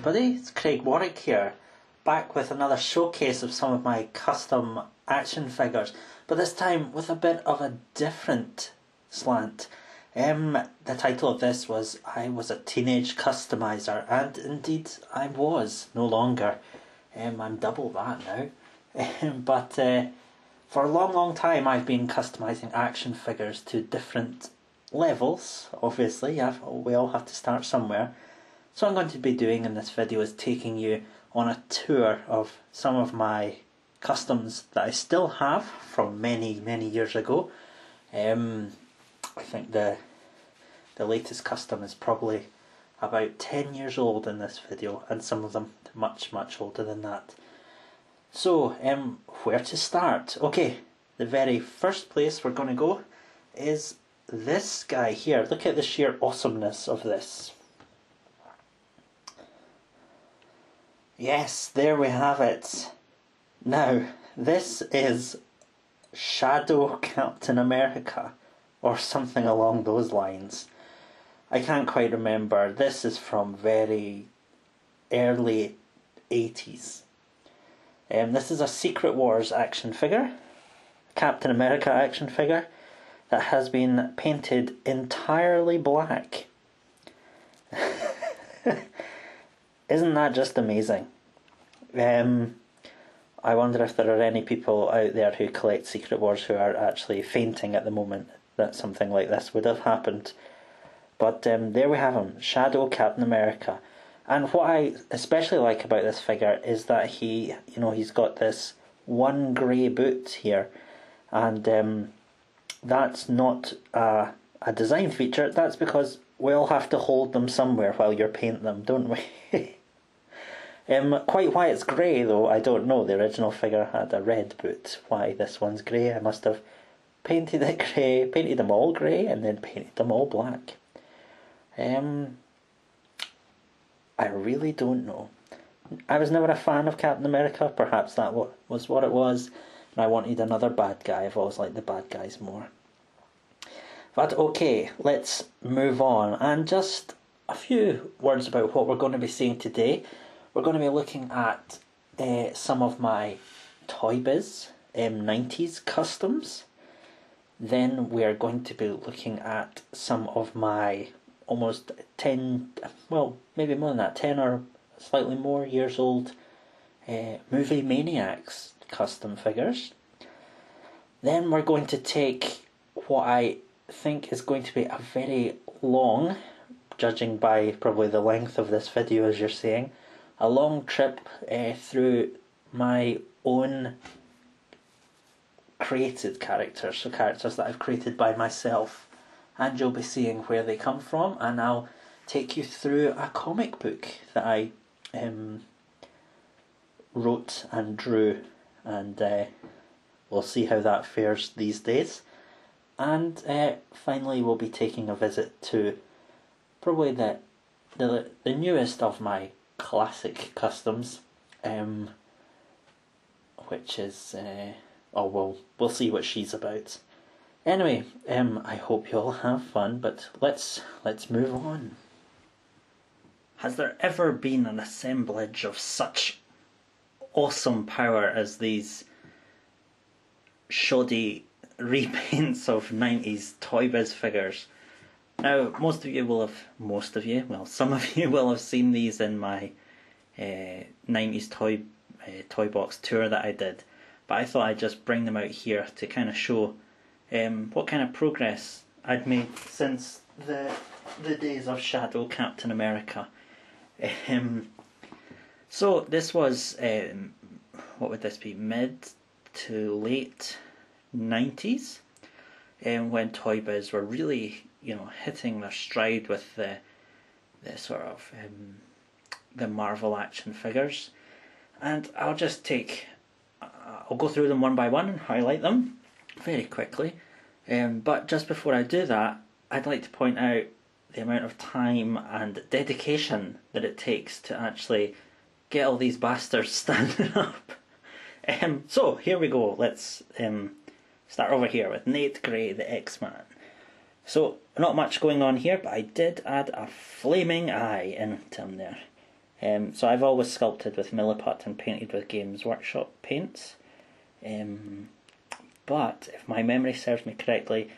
everybody, it's Craig Warrack here, back with another showcase of some of my custom action figures, but this time with a bit of a different slant. The title of this was I was a Teenage Customiser, and indeed I was, no longer. I'm double that now. But for a long time I've been customising action figures to different levels, obviously. We all have to start somewhere. So what I'm going to be doing in this video is taking you on a tour of some of my customs that I still have from many years ago. I think the latest custom is probably about 10 years old in this video, and some of them much older than that. So where to start? Okay, the very first place we're going to go is this guy here. Look at the sheer awesomeness of this. Yes, there we have it. Now, this is Shadow Captain America, or something along those lines. I can't quite remember. This is from very early 80s. This is a Secret Wars action figure, Captain America action figure, that has been painted entirely black. Isn't that just amazing? I wonder if there are any people out there who collect Secret Wars who are actually fainting at the moment that something like this would have happened. But there we have him, Shadow Captain America. And what I especially like about this figure is that he's got this one grey boot here, and that's not a design feature. That's because we all have to hold them somewhere while you paint them, don't we? Quite why it's grey though, I don't know. The original figure had a red boot. Why this one's grey? I must have painted it grey, painted them all grey, and then painted them all black. I really don't know. I was never a fan of Captain America. Perhaps that was what it was, and I wanted another bad guy. I've always liked the bad guys more. But okay, let's move on, and just a few words about what we're going to be seeing today. We're going to be looking at some of my Toybiz 90s customs. Then we're going to be looking at some of my almost 10, well, maybe more than that, 10 or slightly more years old Movie Maniacs custom figures. Then we're going to take what I think is going to be a very long, judging by probably the length of this video as you're seeing, a long trip through my own created characters, so characters that I've created by myself, and you'll be seeing where they come from, and I'll take you through a comic book that I wrote and drew, and we'll see how that fares these days. And finally we'll be taking a visit to probably the newest of my classic customs, which is we'll see what she's about. Anyway, I hope you all have fun, but let's move on. Has there ever been an assemblage of such awesome power as these shoddy repaints of 90s Toybiz figures? Now, some of you will have seen these in my 90s toy box tour that I did, but I thought I'd just bring them out here to kind of show what kind of progress I'd made since the days of Shadow Captain America. So this was, what would this be, mid to late 90s, when Toybiz were really, hitting their stride with the sort of the Marvel action figures. And I'll go through them one by one and highlight them very quickly. But just before I do that, I'd like to point out the amount of time and dedication that it takes to actually get all these bastards standing up. So here we go. Let's start over here with Nate Gray, the X-Man. So not much going on here, but I did add a flaming eye into him there. So I've always sculpted with Milliput and painted with Games Workshop paints. But if my memory serves me correctly,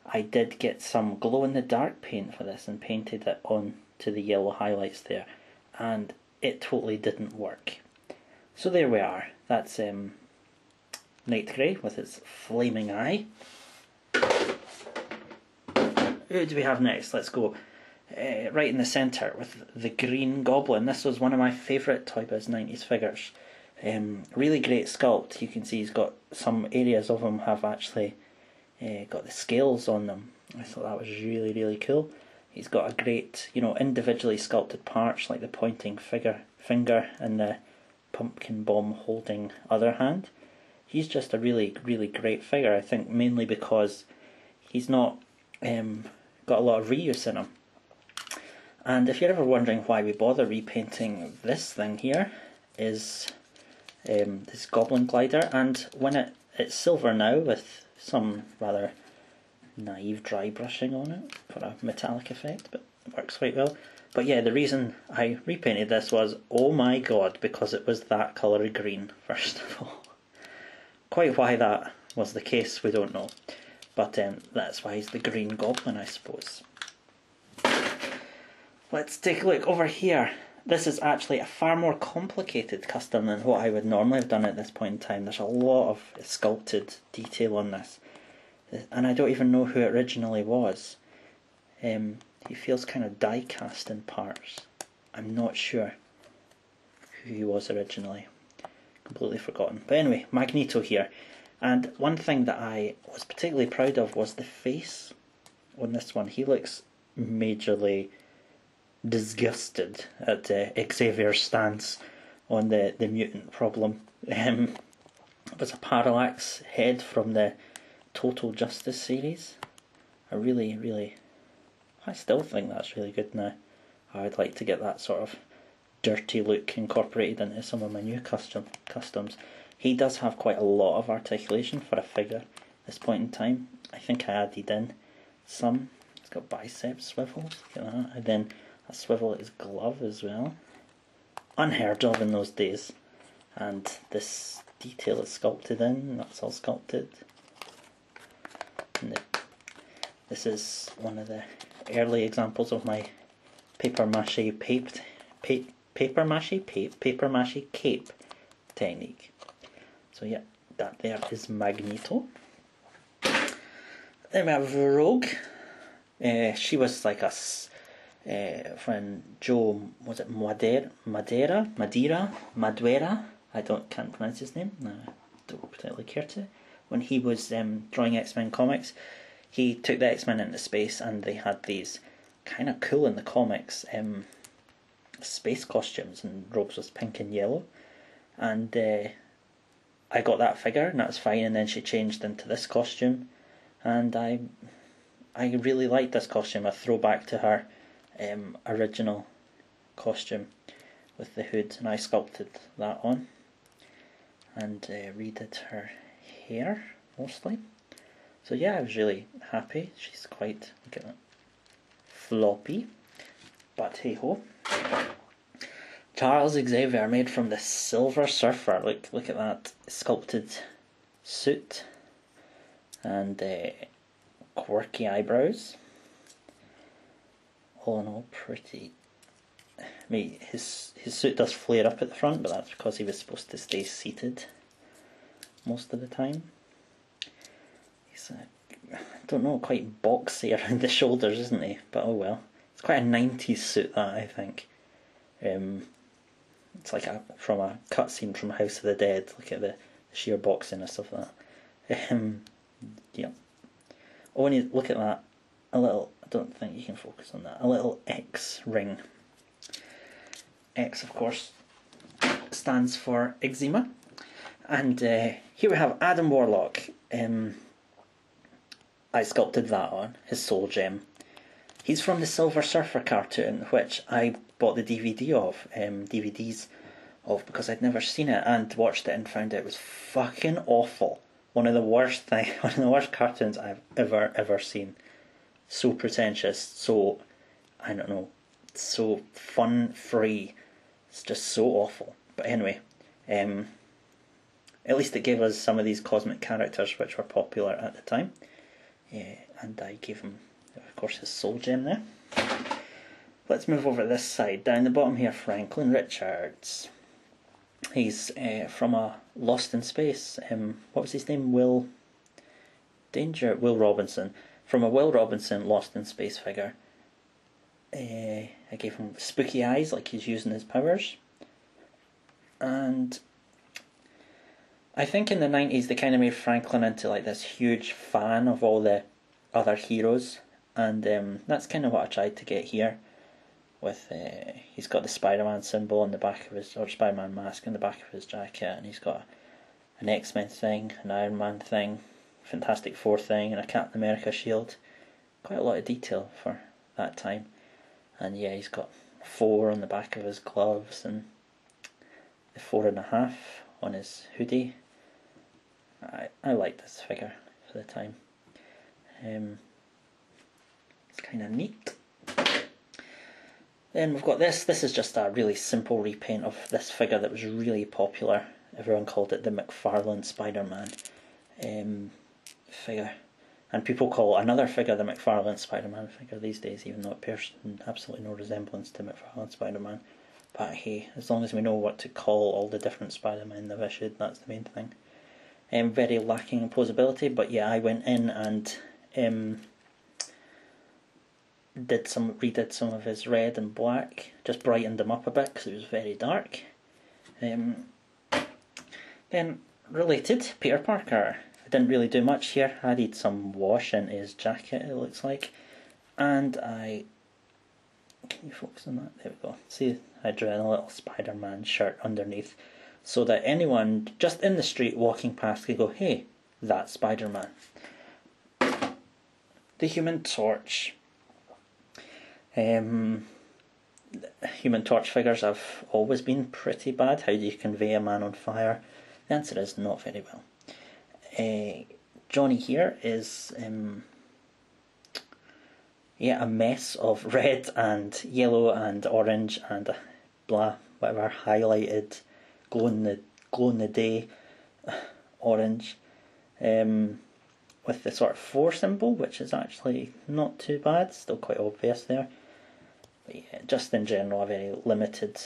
I did get some glow-in-the-dark paint for this and painted it on to the yellow highlights there, and it totally didn't work. So there we are. That's Night Grey with its flaming eye. Who do we have next? Let's go right in the centre with the Green Goblin. This was one of my favourite Toybiz 90s figures. Really great sculpt. You can see he's got some areas of him have actually got the scales on them. I thought that was really, really cool. He's got a great, individually sculpted parts like the pointing finger and the pumpkin bomb holding other hand. He's just a really, really great figure, I think, mainly because he's not got a lot of reuse in him. And if you're ever wondering why we bother repainting this thing here, is this Goblin Glider, and when it's silver now with some rather naive dry brushing on it for a metallic effect, but it works quite well. But yeah, the reason I repainted this was, oh my god, because it was that colour of green, first of all. Quite why that was the case, we don't know. But that's why he's the Green Goblin, I suppose. Let's take a look over here. This is actually a far more complicated custom than what I would normally have done at this point in time. There's a lot of sculpted detail on this. And I don't even know who it originally was. He feels kind of die-cast in parts. I'm not sure who he was originally. Completely forgotten. But anyway, Magneto here. And one thing that I was particularly proud of was the face on this one. He looks majorly disgusted at Xavier's stance on the mutant problem. It was a parallax head from the Total Justice series. I still think that's really good now. I would like to get that sort of dirty look incorporated into some of my new customs. He does have quite a lot of articulation for a figure at this point in time. I think I added in some. He's got bicep swivels, look at that. And then a swivel at his glove as well. Unheard of in those days. And this detail is sculpted in, that's all sculpted. And this is one of the early examples of my paper mache cape technique. So yeah, that there is Magneto. Then we have Rogue. She was like a when Joe, was it Madeira? I can't pronounce his name. No, I don't particularly care to. When he was drawing X-Men comics, he took the X-Men into space, and they had these kind of cool in the comics space costumes, and Rogue's was pink and yellow. And I got that figure, and that was fine. And then she changed into this costume, and I really liked this costume. A throwback to her original costume with the hood, and I sculpted that on and redid her hair mostly. So yeah, I was really happy. She's quite, look at that, floppy, but hey ho. Charles Xavier, made from the Silver Surfer. Look at that sculpted suit and quirky eyebrows. All in all, pretty. I mean, his suit does flare up at the front, but that's because he was supposed to stay seated most of the time. He's I don't know, quite boxy around the shoulders, isn't he? But oh well. It's quite a 90s suit, that, I think. It's like from a cutscene from House of the Dead. Look at the sheer boxiness of that. Yeah. Oh, when you look at that, a little, I don't think you can focus on that, a little X ring. X, of course, stands for eczema. And here we have Adam Warlock. I sculpted that on, his soul gem. He's from the Silver Surfer cartoon, which I bought the DVDs of, because I'd never seen it, and watched it and found it was fucking awful. One of the worst cartoons I've ever seen. So pretentious, so, I don't know, so fun-free, It's just so awful. But anyway, at least it gave us some of these cosmic characters which were popular at the time. And I gave him, of course, his soul gem there. Let's move over this side. Down the bottom here, Franklin Richards. He's from a Lost in Space. What was his name? Will Robinson. From a Will Robinson Lost in Space figure. I gave him spooky eyes, like he's using his powers. And I think in the 90s they kind of made Franklin into like this huge fan of all the other heroes, and that's kind of what I tried to get here. With he's got the Spider-Man symbol on the back of his, or Spider-Man mask on the back of his jacket, and he's got an X-Men thing, an Iron Man thing, Fantastic Four thing, and a Captain America shield. Quite a lot of detail for that time. And yeah, he's got 4 on the back of his gloves and the 4.5 on his hoodie. I like this figure for the time. It's kind of neat. Then we've got this. This is just a really simple repaint of this figure that was really popular. Everyone called it the McFarlane Spider-Man figure. And people call another figure the McFarlane Spider-Man figure these days, even though it bears absolutely no resemblance to McFarlane Spider-Man. But hey, as long as we know what to call all the different Spider-Men they've issued, that's the main thing. Very lacking in posability, but yeah, I went in and redid some of his red and black, just brightened him up a bit because it was very dark. Then related, Peter Parker. I didn't really do much here. I added some wash into his jacket, it looks like, and can you focus on that? There we go. See, I drew in a little Spider-Man shirt underneath, so that anyone just in the street walking past could go, hey, that's Spider-Man. The Human Torch. Human Torch figures have always been pretty bad. How do you convey a man on fire? The answer is not very well. Johnny here is a mess of red and yellow and orange and whatever highlighted glow in the day orange, with the sort of 4 symbol, which is actually not too bad, still quite obvious there. But yeah, just in general a very limited,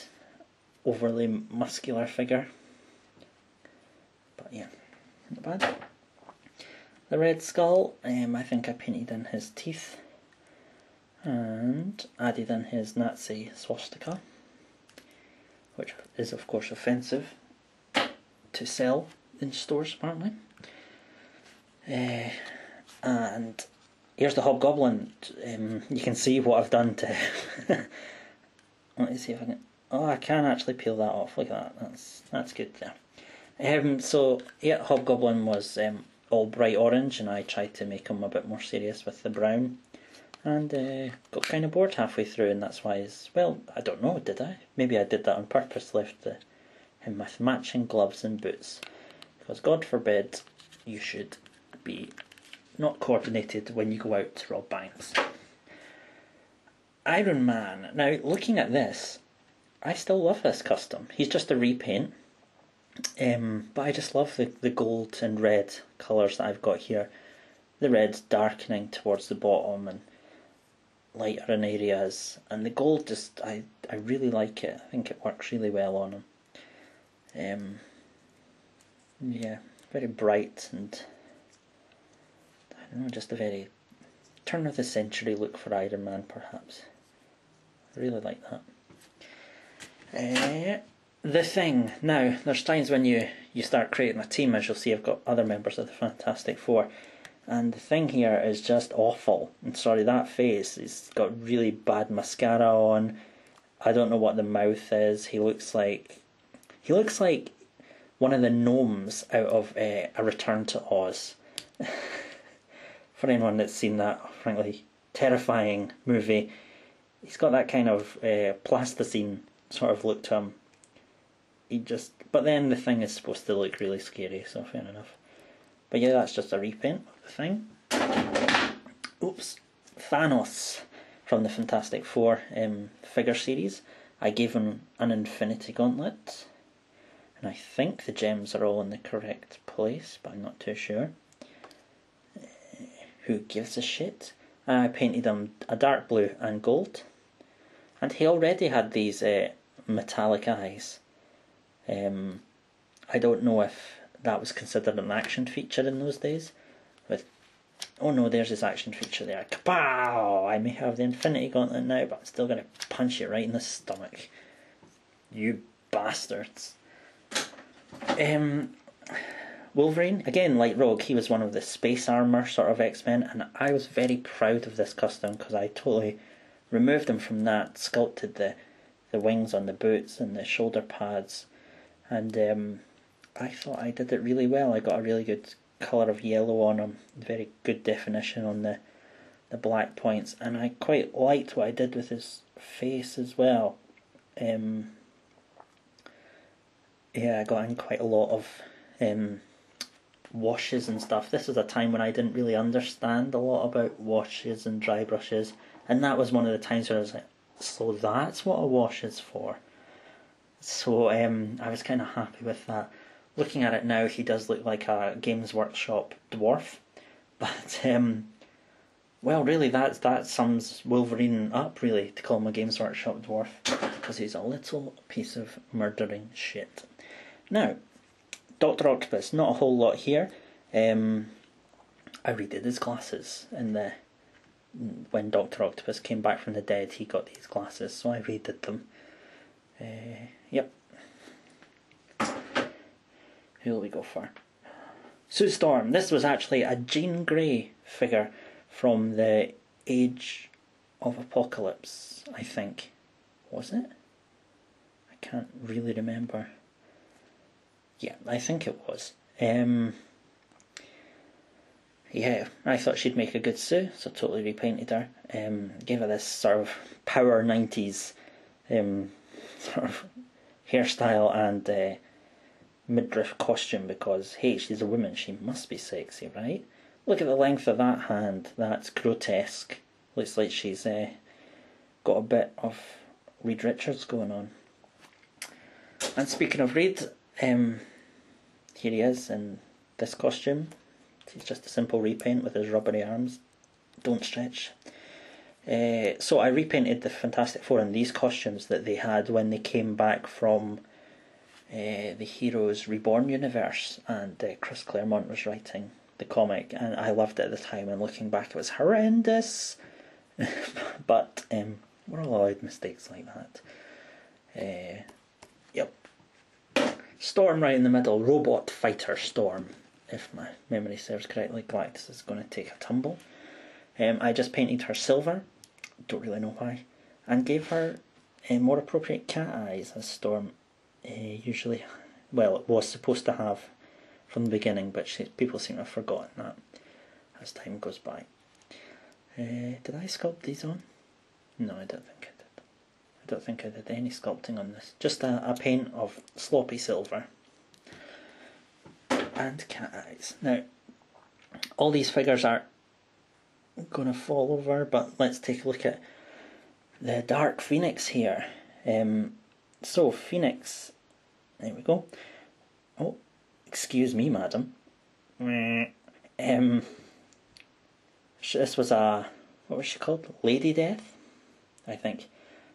overly muscular figure. But yeah, not bad. The Red Skull, I think I painted in his teeth and added in his Nazi swastika, which is of course offensive to sell in stores apparently. And here's the Hobgoblin. You can see what I've done to let me see if I can. Oh, I can actually peel that off. Look at that. That's good there. So yeah, Hobgoblin was all bright orange, and I tried to make him a bit more serious with the brown, and got kind of bored halfway through, and that's why I don't know, did I? Maybe I did that on purpose, left him with matching gloves and boots, because God forbid you should be not coordinated when you go out to rob banks. Iron Man. Now, looking at this, I still love this custom. He's just a repaint. But I just love the gold and red colours that I've got here. The red darkening towards the bottom and lighter in areas, and the gold just, I really like it. I think it works really well on him. Yeah, very bright, and I don't know, just a very turn of the century look for Iron Man perhaps. I really like that. The Thing. Now, there's times when you start creating a team, as you'll see I've got other members of the Fantastic Four, and the Thing here is just awful. And sorry, that face, he's got really bad mascara on. I don't know what the mouth is. He looks like one of the gnomes out of A Return to Oz. For anyone that's seen that frankly terrifying movie, he's got that kind of plasticine sort of look to him. But then the Thing is supposed to look really scary, so fair enough. But yeah, that's just a repaint of the Thing. Oops. Thanos from the Fantastic Four figure series. I gave him an infinity gauntlet, and I think the gems are all in the correct place, but I'm not too sure. Who gives a shit? I painted him a dark blue and gold, and he already had these metallic eyes. I don't know if that was considered an action feature in those days. But oh no, there's his action feature there. Kapow! I may have the infinity gauntlet now, but I'm still going to punch you right in the stomach. You bastards. Wolverine, again, like Rogue, he was one of the space armour sort of X-Men, and I was very proud of this custom because I totally removed him from that, sculpted the wings on the boots and the shoulder pads, and I thought I did it really well. I got a really good colour of yellow on him, very good definition on the black points, and I quite liked what I did with his face as well. Yeah, I got in quite a lot of washes and stuff. This was a time when I didn't really understand a lot about washes and dry brushes, and that was one of the times where I was like, so that's what a wash is for. So I was kind of happy with that. Looking at it now, he does look like a Games Workshop dwarf, but well, really that sums Wolverine up, really, to call him a Games Workshop dwarf, because he's a little piece of murdering shit. Now, Dr. Octopus, not a whole lot here. I redid his glasses when Dr. Octopus came back from the dead. He got these glasses, so I redid them. Yep. Who will we go for? Sue Storm. This was actually a Jean Grey figure from the Age of Apocalypse, I think. Was it? I can't really remember. Yeah, I think it was. Yeah, I thought she'd make a good Sue, so totally repainted her. Gave her this sort of power 90s sort of hairstyle and midriff costume, because, hey, she's a woman, she must be sexy, right? Look at the length of that hand, that's grotesque. Looks like she's got a bit of Reed Richards going on. And speaking of Reed, here he is in this costume. He's just a simple repaint with his rubbery arms. Don't stretch. So I repainted the Fantastic Four in these costumes that they had when they came back from the Heroes Reborn universe, and Chris Claremont was writing the comic, and I loved it at the time, and looking back it was horrendous. But we're all allowed mistakes like that. Yep. Storm right in the middle, Robot Fighter Storm, if my memory serves correctly. Galactus is going to take a tumble. I just painted her silver, don't really know why, and gave her more appropriate cat eyes, as Storm usually, well, it was supposed to have from the beginning, but people seem to have forgotten that as time goes by. Did I sculpt these on? No, I don't think I did. I don't think I did any sculpting on this. Just a paint of sloppy silver and cat eyes. Now, all these figures are going to fall over, but let's take a look at the Dark Phoenix here. So, Phoenix, there we go. Oh, excuse me, madam. This was a, what was she called? Lady Death, I think,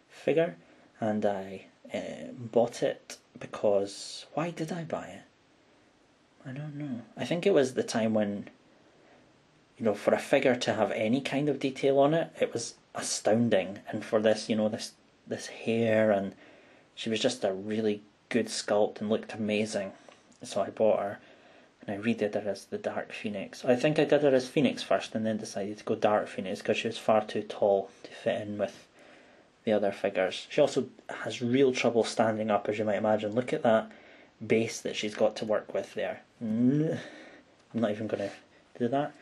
figure, and I bought it because, why did I buy it? I don't know. I think it was the time when, you know, for a figure to have any kind of detail on it, it was astounding, and for this, you know, this hair, and she was just a really good sculpt and looked amazing, so I bought her, and I redid her as the Dark Phoenix. I think I did her as Phoenix first, and then decided to go Dark Phoenix because she was far too tall to fit in with the other figures. She also has real trouble standing up, as you might imagine. Look at that base that she's got to work with there. I'm not even going to do that.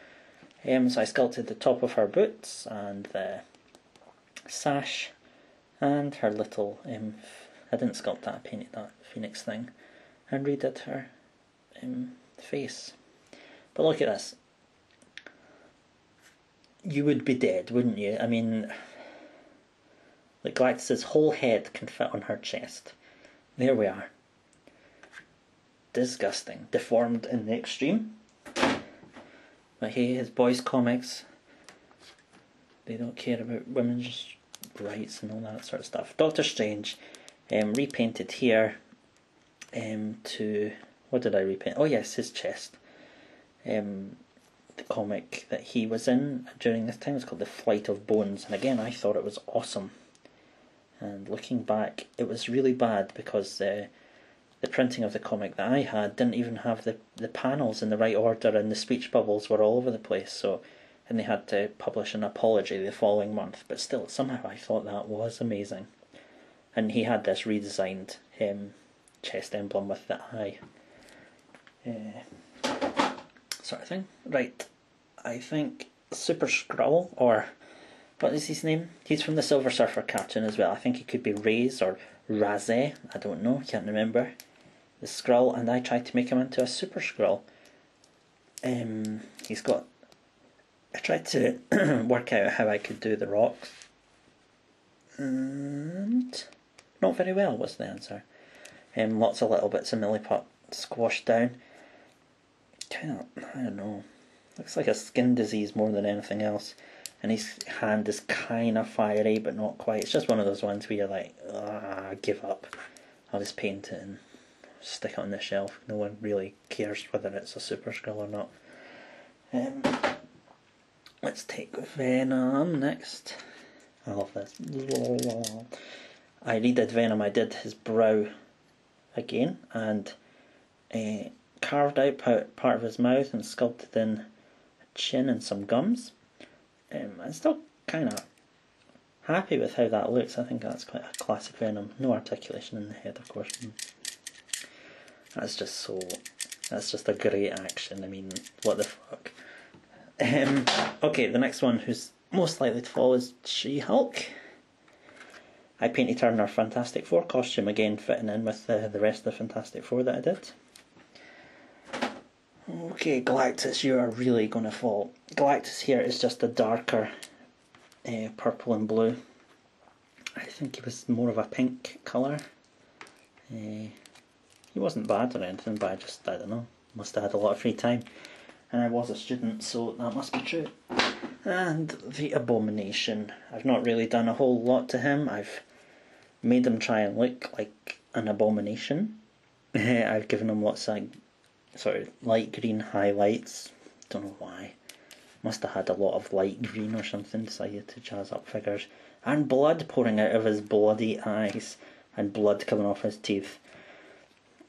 So I sculpted the top of her boots and the sash and her little, I didn't sculpt that, I painted that Phoenix thing, and redid her face. But look at this. You would be dead, wouldn't you? I mean, Like Galactus's whole head can fit on her chest. There we are. Disgusting. Deformed in the extreme. But hey, his boys' comics, they don't care about women's rights and all that sort of stuff. Doctor Strange, repainted here to... What did I repaint? Oh yes, his chest. The comic that he was in during this time was called The Flight of Bones, and again I thought it was awesome. And looking back, it was really bad because the printing of the comic that I had didn't even have the panels in the right order, and the speech bubbles were all over the place, and they had to publish an apology the following month, but still, somehow I thought that was amazing. And he had this redesigned chest emblem with the eye. Sort of thing. Right, I think Super Skrull, or what is his name? He's from the Silver Surfer cartoon as well. I think he could be Raze or Razé, I don't know, can't remember. The Skrull, and I tried to make him into a Super Skrull. He's got... I tried to work out how I could do the rocks, and not very well was the answer. Lots of little bits of milliput squashed down. Kind of, I don't know, looks like a skin disease more than anything else. And his hand is kind of fiery, but not quite. It's just one of those ones where you're like, give up. I'll just paint it and stick it on the shelf. No one really cares whether it's a Super Skrull or not. Let's take Venom next. I love this. I redid Venom. I did his brow again and carved out part of his mouth and sculpted in a chin and some gums. I'm still kind of happy with how that looks. I think that's quite a classic Venom. No articulation in the head, of course. That's just a great action. I mean, what the fuck. Okay, the next one who's most likely to fall is She-Hulk. I painted her in her Fantastic Four costume again, fitting in with the rest of the Fantastic Four that I did. Okay, Galactus, you are really going to fall. Galactus here is just a darker purple and blue. I think he was more of a pink colour. He wasn't bad or anything, but I don't know, must have had a lot of free time. And I was a student, so that must be true. And the Abomination. I've not really done a whole lot to him. I've made him try and look like an abomination. I've given him lots of sort of light green highlights. Don't know why. Must have had a lot of light green or something, decided to jazz up figures. And blood pouring out of his bloody eyes. And blood coming off his teeth.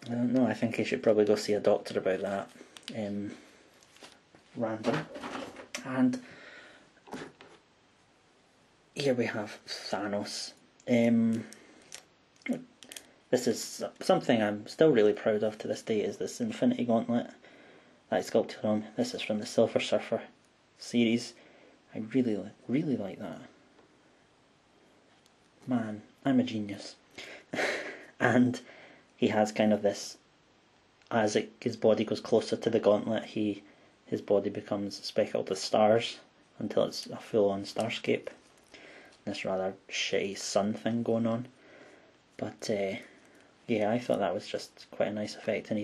I don't know, I think I should probably go see a doctor about that. Random. And here we have Thanos. This is something I'm still really proud of to this day, is this Infinity Gauntlet that I sculpted on. This is from the Silver Surfer series. I really like that. Man, I'm a genius. And he has kind of this, as his body goes closer to the gauntlet, his body becomes speckled with stars until it's a full-on starscape. This rather shitty sun thing going on. But yeah, I thought that was just quite a nice effect. And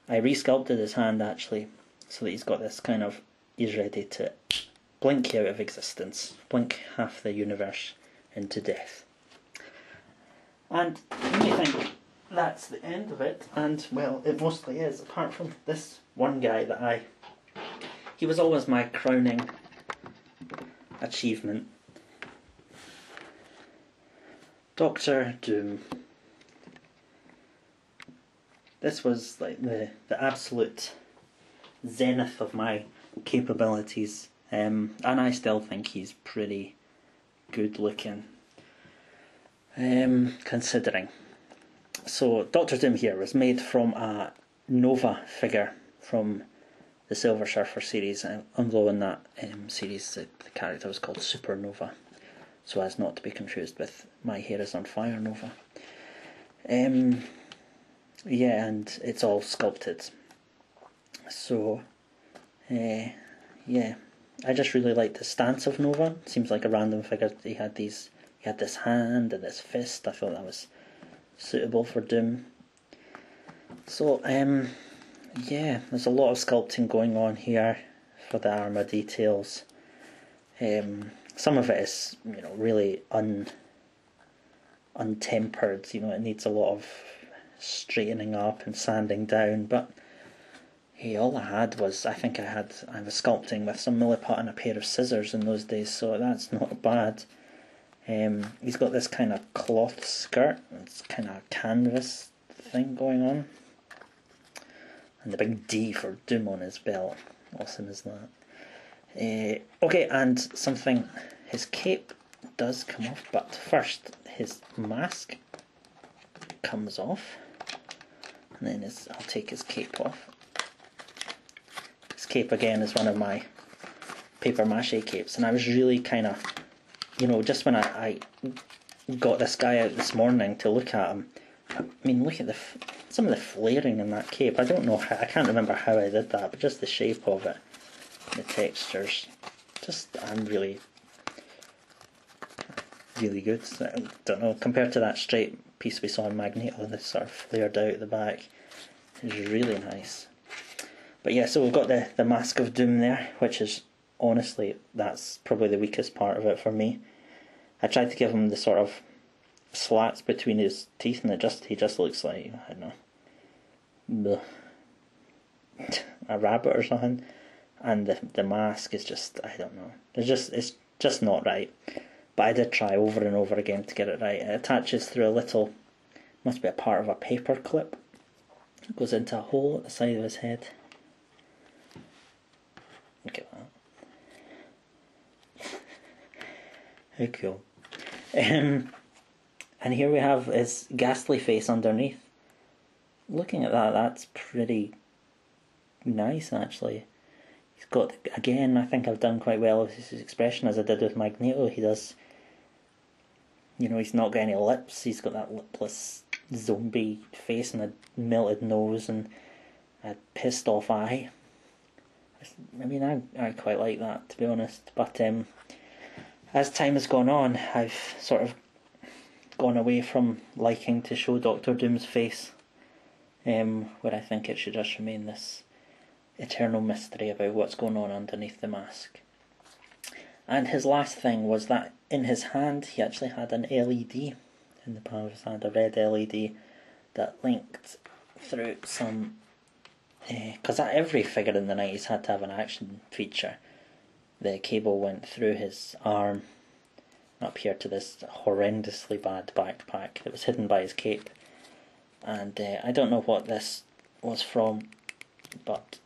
I resculpted his hand actually, so that he's got this kind of, he's ready to blink you out of existence, blink half the universe into death. And you may think that's the end of it, and well, it mostly is, apart from this one guy that he was always my crowning achievement. Doctor Doom. This was like the absolute zenith of my capabilities, and I still think he's pretty good looking, considering. So Doctor Doom here was made from a Nova figure from the Silver Surfer series, although in that series the character was called Supernova, so as not to be confused with My Hair Is on Fire Nova. Yeah, and it's all sculpted. So, yeah, I just really like the stance of Nova. Seems like a random figure. He had these he had this hand and this fist. I thought that was suitable for Doom. So yeah, there's a lot of sculpting going on here for the armour details. Some of it is, really untempered. It needs a lot of straightening up and sanding down. But hey, all I had was, I was sculpting with some milliput and a pair of scissors in those days, so that's not bad. He's got this kind of cloth skirt. It's kind of a canvas thing going on. And the big D for Doom on his belt. Awesome is that. Okay, and his cape does come off, but first his mask comes off. And then I'll take his cape off. His cape again is one of my paper mache capes, and I was really kind of, just when I got this guy out this morning to look at him, I mean, look at some of the flaring in that cape. I don't know how, I can't remember how I did that, but just the shape of it, the textures, I'm really good. So, I don't know, compared to that straight piece we saw in Magneto, this sort of flared out at the back is really nice. But yeah, so we've got the Mask of Doom there, which is, honestly, that's probably the weakest part of it for me. I tried to give him the sort of slats between his teeth, and he just looks like, I don't know, a rabbit or something. And the mask is just, I don't know, it's just not right. But I did try over and over again to get it right. It attaches through a little, must be a part of a paper clip. It goes into a hole at the side of his head. Look at that. How cool. And here we have his ghastly face underneath. Looking at that, that's pretty nice actually. He's got, again, I think I've done quite well with his expression as I did with Magneto. He does, he's not got any lips. He's got that lipless zombie face and a melted nose and a pissed off eye. I mean, I quite like that, to be honest. But as time has gone on, I've sort of gone away from liking to show Doctor Doom's face, where I think it should just remain this eternal mystery about what's going on underneath the mask. And his last thing was that in his hand he actually had an LED in the palm of his hand, a red LED that linked through some, because every figure in the 90s had to have an action feature. The cable went through his arm up here to this horrendously bad backpack that was hidden by his cape. And I don't know what this was from, but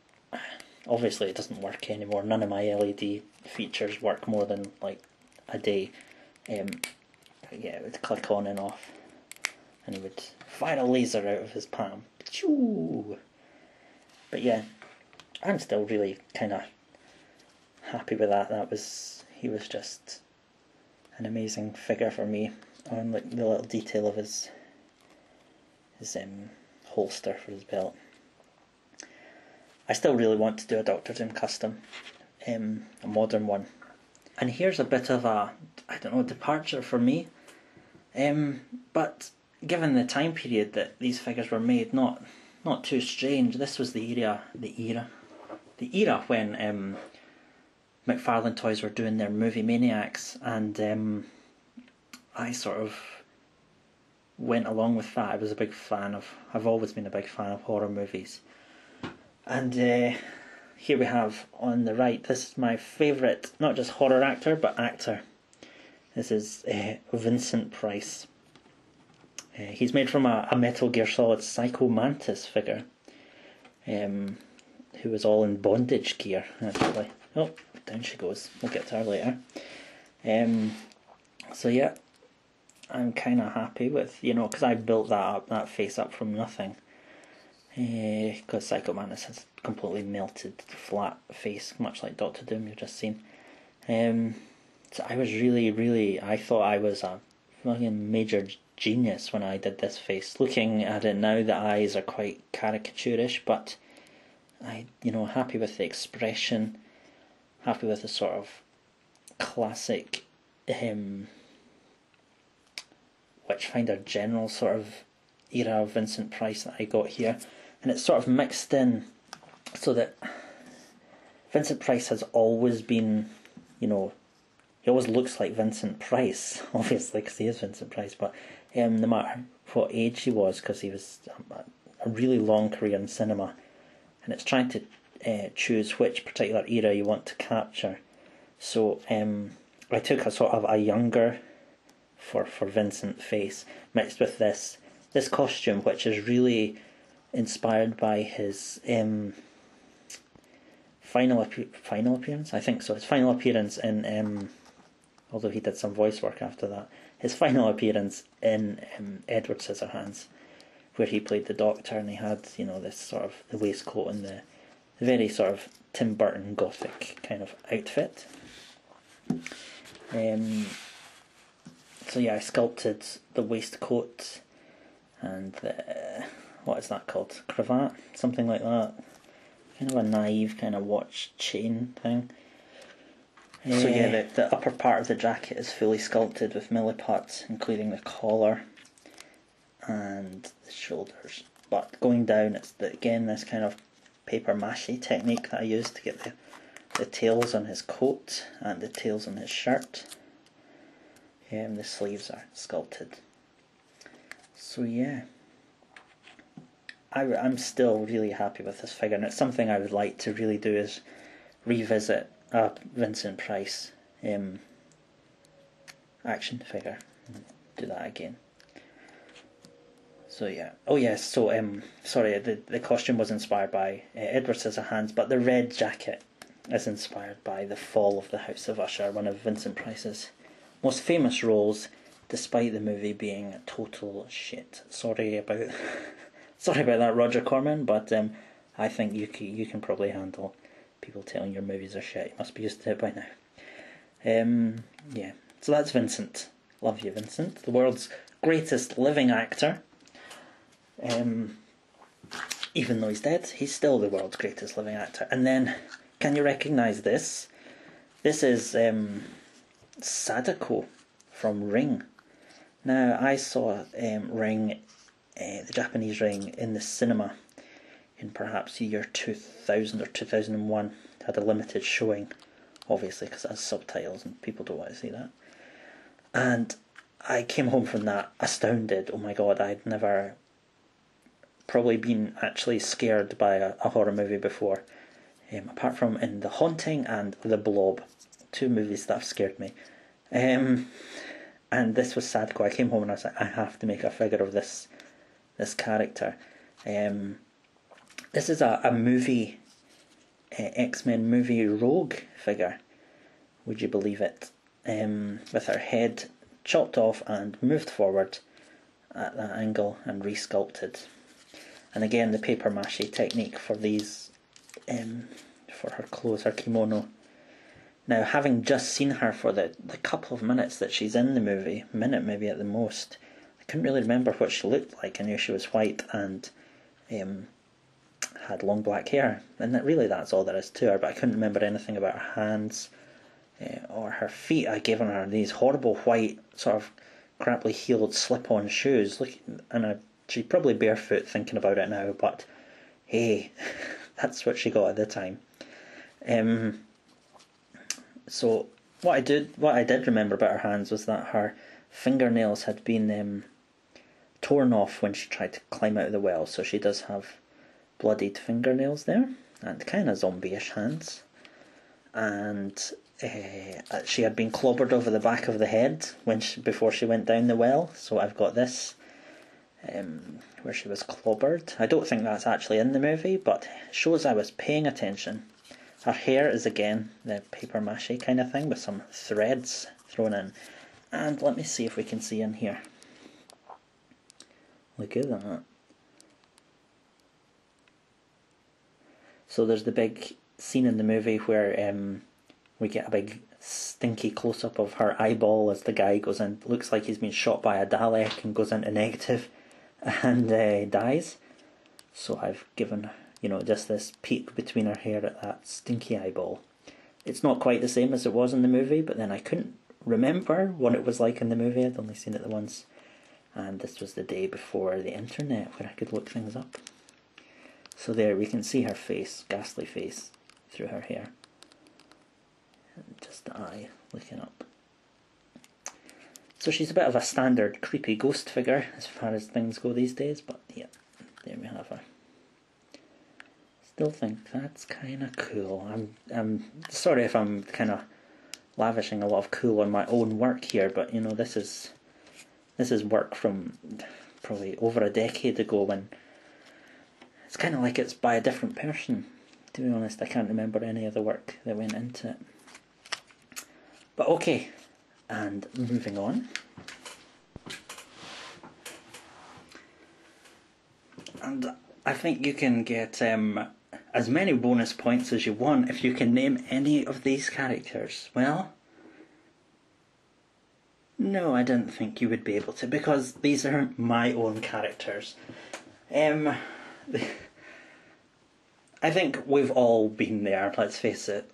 obviously it doesn't work anymore. None of my LED features work more than like a day. Yeah, it would click on and off, and he would fire a laser out of his palm. Choo! But yeah, I'm still really kind of happy with that. He was just an amazing figure for me. On like the little detail of his holster for his belt. I still really want to do a Doctor Doom custom, a modern one. And here's a bit of a, I don't know, departure for me. But given the time period that these figures were made, not too strange. This was the era when McFarlane Toys were doing their Movie Maniacs, and I sort of went along with that. I was a big fan of, I've always been a big fan of horror movies. And here we have on the right, this is my favourite, not just horror actor, but actor. This is Vincent Price. He's made from a Metal Gear Solid Psycho Mantis figure, who was all in bondage gear, actually. Oh, down she goes. We'll get to her later. So yeah, I'm kind of happy with, because I built that face up from nothing. Because Psycho Mantis has completely melted flat face, much like Doctor Doom you've just seen. So I was really, I thought I was a fucking major genius when I did this face. Looking at it now, the eyes are quite caricaturish, but happy with the expression, happy with the sort of classic Witchfinder general sort of era of Vincent Price that I got here, and it's sort of mixed in so that Vincent Price has always been, you know, he always looks like Vincent Price, obviously, because he is Vincent Price, but no matter what age he was, because he was a really long career in cinema, and it's trying to choose which particular era you want to capture. So I took a sort of a younger for Vincent face mixed with this costume, which is really inspired by his final appearance, I think so. His final appearance in although he did some voice work after that. His final appearance in Edward Scissorhands, where he played the Doctor, and he had, you know, this sort of the waistcoat and the very sort of Tim Burton gothic kind of outfit. So yeah, I sculpted the waistcoat and the, what is that called? Cravat? Something like that. Kind of a naive kind of watch chain thing. So yeah, the upper part of the jacket is fully sculpted with milliputs, including the collar and the shoulders. But going down, it's again this kind of paper mache technique that I used to get the tails on his coat and the tails on his shirt. The sleeves are sculpted. So yeah, I'm still really happy with this figure, and it's something I would like to really do, is revisit a Vincent Price action figure. Do that again. So yeah. Oh yes, so sorry, the costume was inspired by Edward Scissorhands, but the red jacket is inspired by The Fall of the House of Usher, one of Vincent Price's most famous roles, despite the movie being a total shit. Sorry about that, Roger Corman, but I think you can probably handle people telling your movies are shit. You must be used to it by now. Yeah, so that's Vincent. Love you, Vincent. The world's greatest living actor. Even though he's dead, he's still the world's greatest living actor. And then, can you recognise this? This is Sadako from Ring. Now, I saw Ring, the Japanese Ring, in the cinema in perhaps the year 2000 or 2001. It had a limited showing, obviously, because it has subtitles and people don't want to see that. And I came home from that astounded. Oh my god, I'd never probably been actually scared by a horror movie before, apart from in The Haunting and The Blob, two movies that have scared me. And this was Sadako. I came home and I was like, I have to make a figure of this character. This is a movie, X-Men movie Rogue figure, would you believe it? With her head chopped off and moved forward at that angle and resculpted. And again, the paper mache technique for these, for her clothes, her kimono. Now, having just seen her for the couple of minutes that she's in the movie, minute maybe at the most, I couldn't really remember what she looked like. I knew she was white and had long black hair, and that's all there is to her, but I couldn't remember anything about her hands or her feet. I'd given her these horrible white, sort of crappily heeled slip-on shoes, and she's probably barefoot thinking about it now, but hey, that's what she got at the time. So what I did remember about her hands was that her fingernails had been torn off when she tried to climb out of the well, so she does have bloodied fingernails there, and kind of zombie-ish hands. And she had been clobbered over the back of the head before she went down the well, so I've got this where she was clobbered. I don't think that's actually in the movie, but it shows I was paying attention. Her hair is again the paper mache kind of thing with some threads thrown in. And let me see if we can see in here. Look at that. So there's the big scene in the movie where we get a big stinky close-up of her eyeball as the guy goes in. Looks like he's been shot by a Dalek and goes into negative and dies. So I've given, just this peek between her hair at that stinky eyeball. It's not quite the same as it was in the movie, but then I couldn't remember what it was like in the movie. I'd only seen it the once. and this was the day before the internet where I could look things up. So there we can see her face, ghastly face, through her hair. And just the eye looking up. So she's a bit of a standard creepy ghost figure as far as things go these days, but yeah, there we have her. Still think that's kind of cool. I'm sorry if I'm kind of lavishing a lot of cool on my own work here, but you know, this is work from probably over a decade ago, when it's kind of like it's by a different person. To be honest, I can't remember any of the work that went into it. But okay, and moving on. And I think you can get as many bonus points as you want if you can name any of these characters. Well, no, I didn't think you would be able to, because these are my own characters. I think we've all been there, let's face it.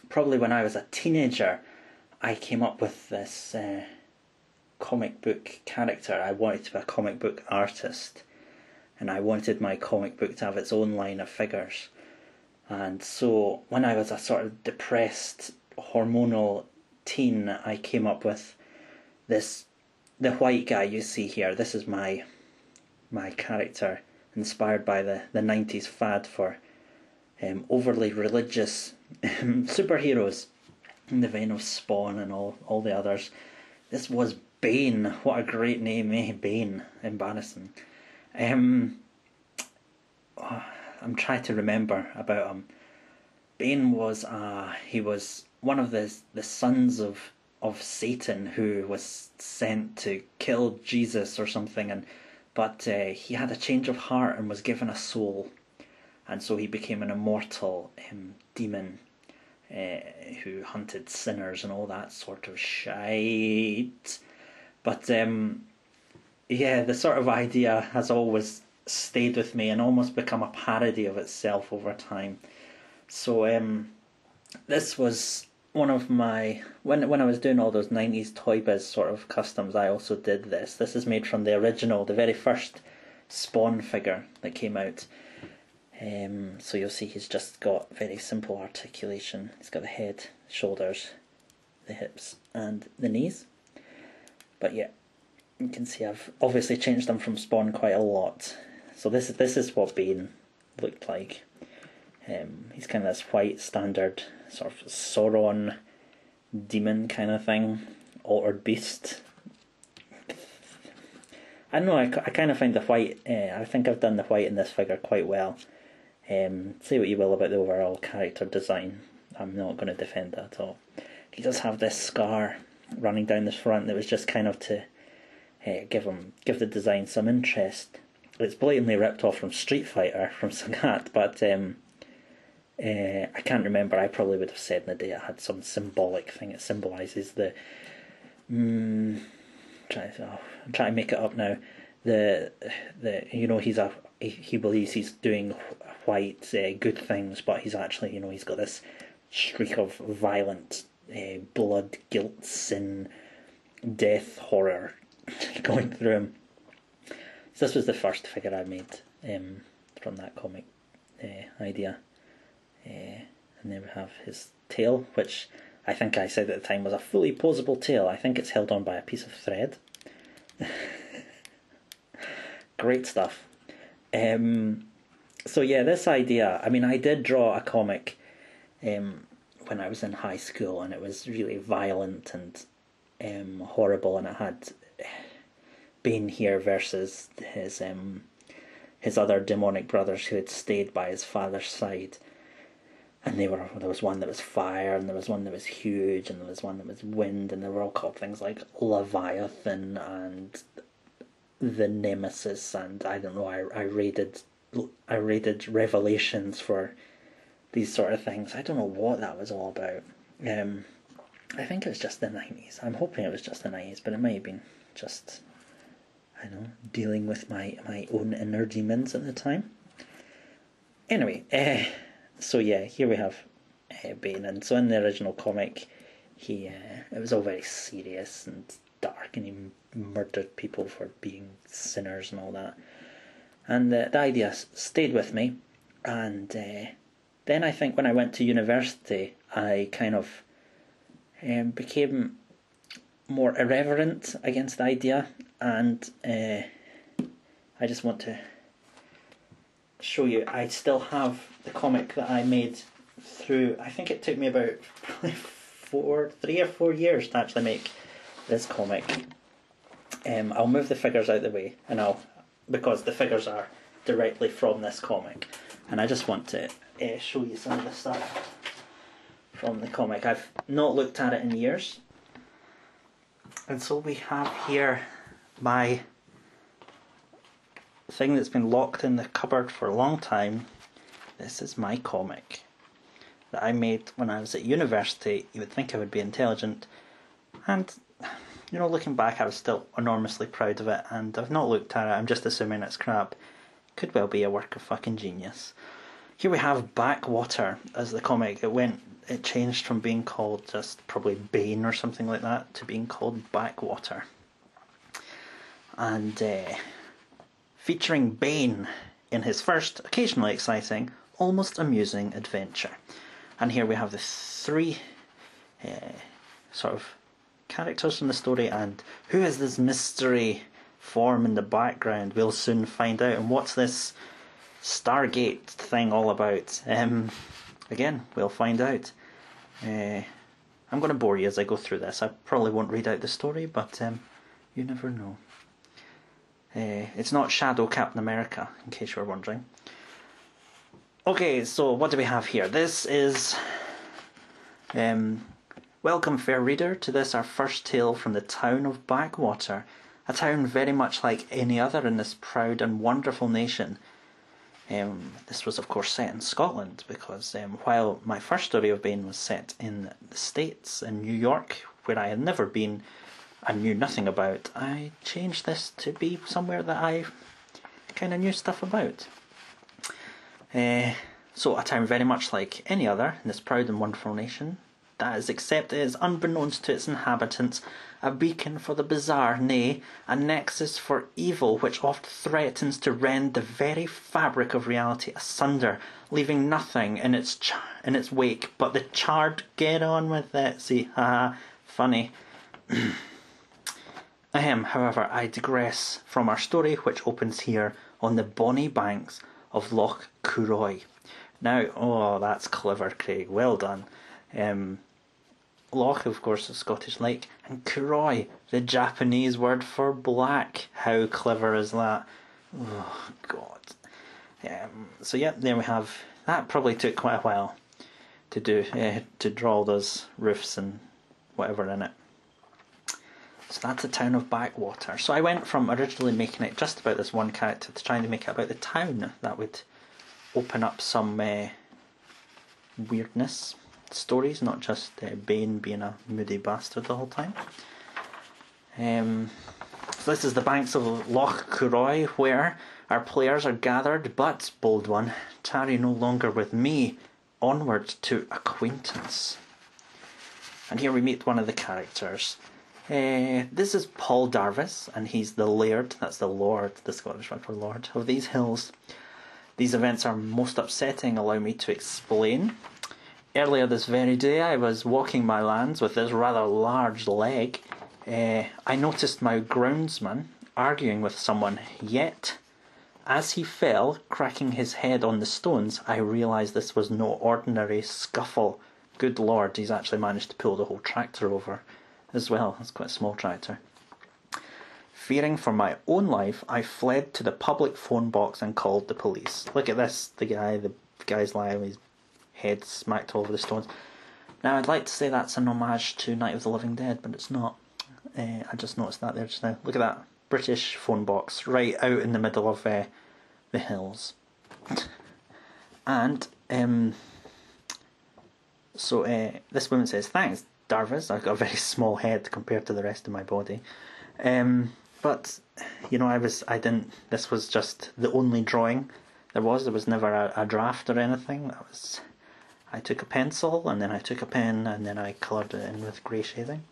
Probably when I was a teenager, I came up with this comic book character. I wanted to be a comic book artist, and I wanted my comic book to have its own line of figures. And so when I was a sort of depressed, hormonal teen, I came up with the white guy you see here. This is my character, inspired by the 90s fad for overly religious superheroes in the vein of Spawn and all the others. This was Bane. What a great name, eh? Bane. Embarrassing. I'm trying to remember about him. Bane was he was one of the sons of Satan, who was sent to kill Jesus or something, but he had a change of heart and was given a soul, and so he became an immortal demon who hunted sinners and all that sort of shite. But yeah, the sort of idea has always stayed with me and almost become a parody of itself over time. So this was one of my, when I was doing all those 90s Toybiz sort of customs, I also did this. This is made from the original, the very first Spawn figure that came out. So you'll see he's just got very simple articulation. He's got the head, shoulders, the hips and the knees. But yeah, you can see I've obviously changed them from Spawn quite a lot. So this is what Bane looked like. He's kind of this white standard sort of Sauron demon kind of thing, altered beast. I don't know, I kind of find the white, I think I've done the white in this figure quite well. Say what you will about the overall character design, I'm not going to defend that at all. He does have this scar running down the front that was just kind of to give the design some interest. It's blatantly ripped off from Street Fighter, from Sagat, but I can't remember. I probably would have said in the day it had some symbolic thing. It symbolises the I'm trying to make it up now. The you know, he believes he's doing white good things, but he's actually, you know, he's got this streak of violent blood, guilt, sin, death, horror going through him. So this was the first figure I made from that comic idea. And then we have his tail, which I think I said at the time was a fully posable tail. I think it's held on by a piece of thread. Great stuff. So yeah, this idea, I mean, I did draw a comic when I was in high school, and it was really violent and horrible, and it had Bane here versus his other demonic brothers who had stayed by his father's side. And there was one that was fire, and there was one that was huge, and there was one that was wind, and they were all called things like Leviathan and the Nemesis, and I don't know, I raided Revelations for these sort of things. I don't know what that was all about. I think it was just the 90s. I'm hoping it was just the 90s, but it might have been just, I don't know, dealing with my own inner demons at the time. Anyway, so yeah, here we have Bane, and so in the original comic, it was all very serious and dark dark, and he murdered people for being sinners and all that. And the idea stayed with me, and then I think when I went to university, I kind of became more irreverent against the idea, and I just want to show you. I still have the comic that I made through, I think it took me about probably 3 or 4 years to actually make this comic. I'll move the figures out of the way, and because the figures are directly from this comic, and I just want to show you some of the stuff from the comic. I've not looked at it in years, and so we have here my thing that's been locked in the cupboard for a long time. This is my comic that I made when I was at university. You would think I would be intelligent, and you know, looking back, I was still enormously proud of it, and I've not looked at it. I'm just assuming it's crap. Could well be a work of fucking genius. Here we have Backwater as the comic. It changed from being called just probably Bane or something like that to being called Backwater. And featuring Bane in his first, occasionally exciting, almost amusing adventure. And here we have the 3 sort of characters from the story, and who is this mystery form in the background? We'll soon find out. And what's this Stargate thing all about? Again, we'll find out. I'm going to bore you as I go through this. I probably won't read out the story, but you never know. It's not Shadow Captain America, in case you're wondering. Okay, so what do we have here? This is... welcome, fair reader, to this, our first tale from the town of Backwater. A town very much like any other in this proud and wonderful nation. This was, of course, set in Scotland, because while my first story of Bane was set in the States, in New York, where I had never been and knew nothing about, I changed this to be somewhere that I kind of knew stuff about. So a town very much like any other in this proud and wonderful nation, that is, except it is, unbeknownst to its inhabitants, a beacon for the bizarre, nay, a nexus for evil which oft threatens to rend the very fabric of reality asunder, leaving nothing in its wake but the charred get on with it. See, haha, funny. However, I digress from our story, which opens here on the bonny banks of Loch Curoy. Now, oh, that's clever, Craig, well done. Loch, of course, a Scottish lake, and Curoy, the Japanese word for black. How clever is that? Oh, God. So yeah, there we have. That probably took quite a while to do, to draw all those roofs and whatever in it. So that's the town of Backwater. So I went from originally making it just about this one character to trying to make it about the town. That would open up some weirdness stories, not just Bane being a moody bastard the whole time. So this is the banks of Loch Curoy, where our players are gathered, but, bold one, tarry no longer with me, onward to acquaintance. And here we meet one of the characters. This is Paul Darvis, and he's the laird, that's the lord, the Scottish word for lord, of these hills. These events are most upsetting, allow me to explain. Earlier this very day I was walking my lands with this rather large leg. I noticed my groundsman arguing with someone, yet as he fell, cracking his head on the stones, I realised this was no ordinary scuffle. Good lord, he's actually managed to pull the whole tractor over as well. It's quite a small tractor. Fearing for my own life, I fled to the public phone box and called the police. Look at this, the guy's lying with his head smacked all over the stones. Now I'd like to say that's an homage to Night of the Living Dead, but it's not. I just noticed that there just now. Look at that British phone box right out in the middle of the hills. And so this woman says, "Thanks, Darvis. I've got a very small head compared to the rest of my body." But you know, this was just the only drawing there was never a draft or anything. I took a pencil, and then I took a pen, and then I coloured it in with grey shading.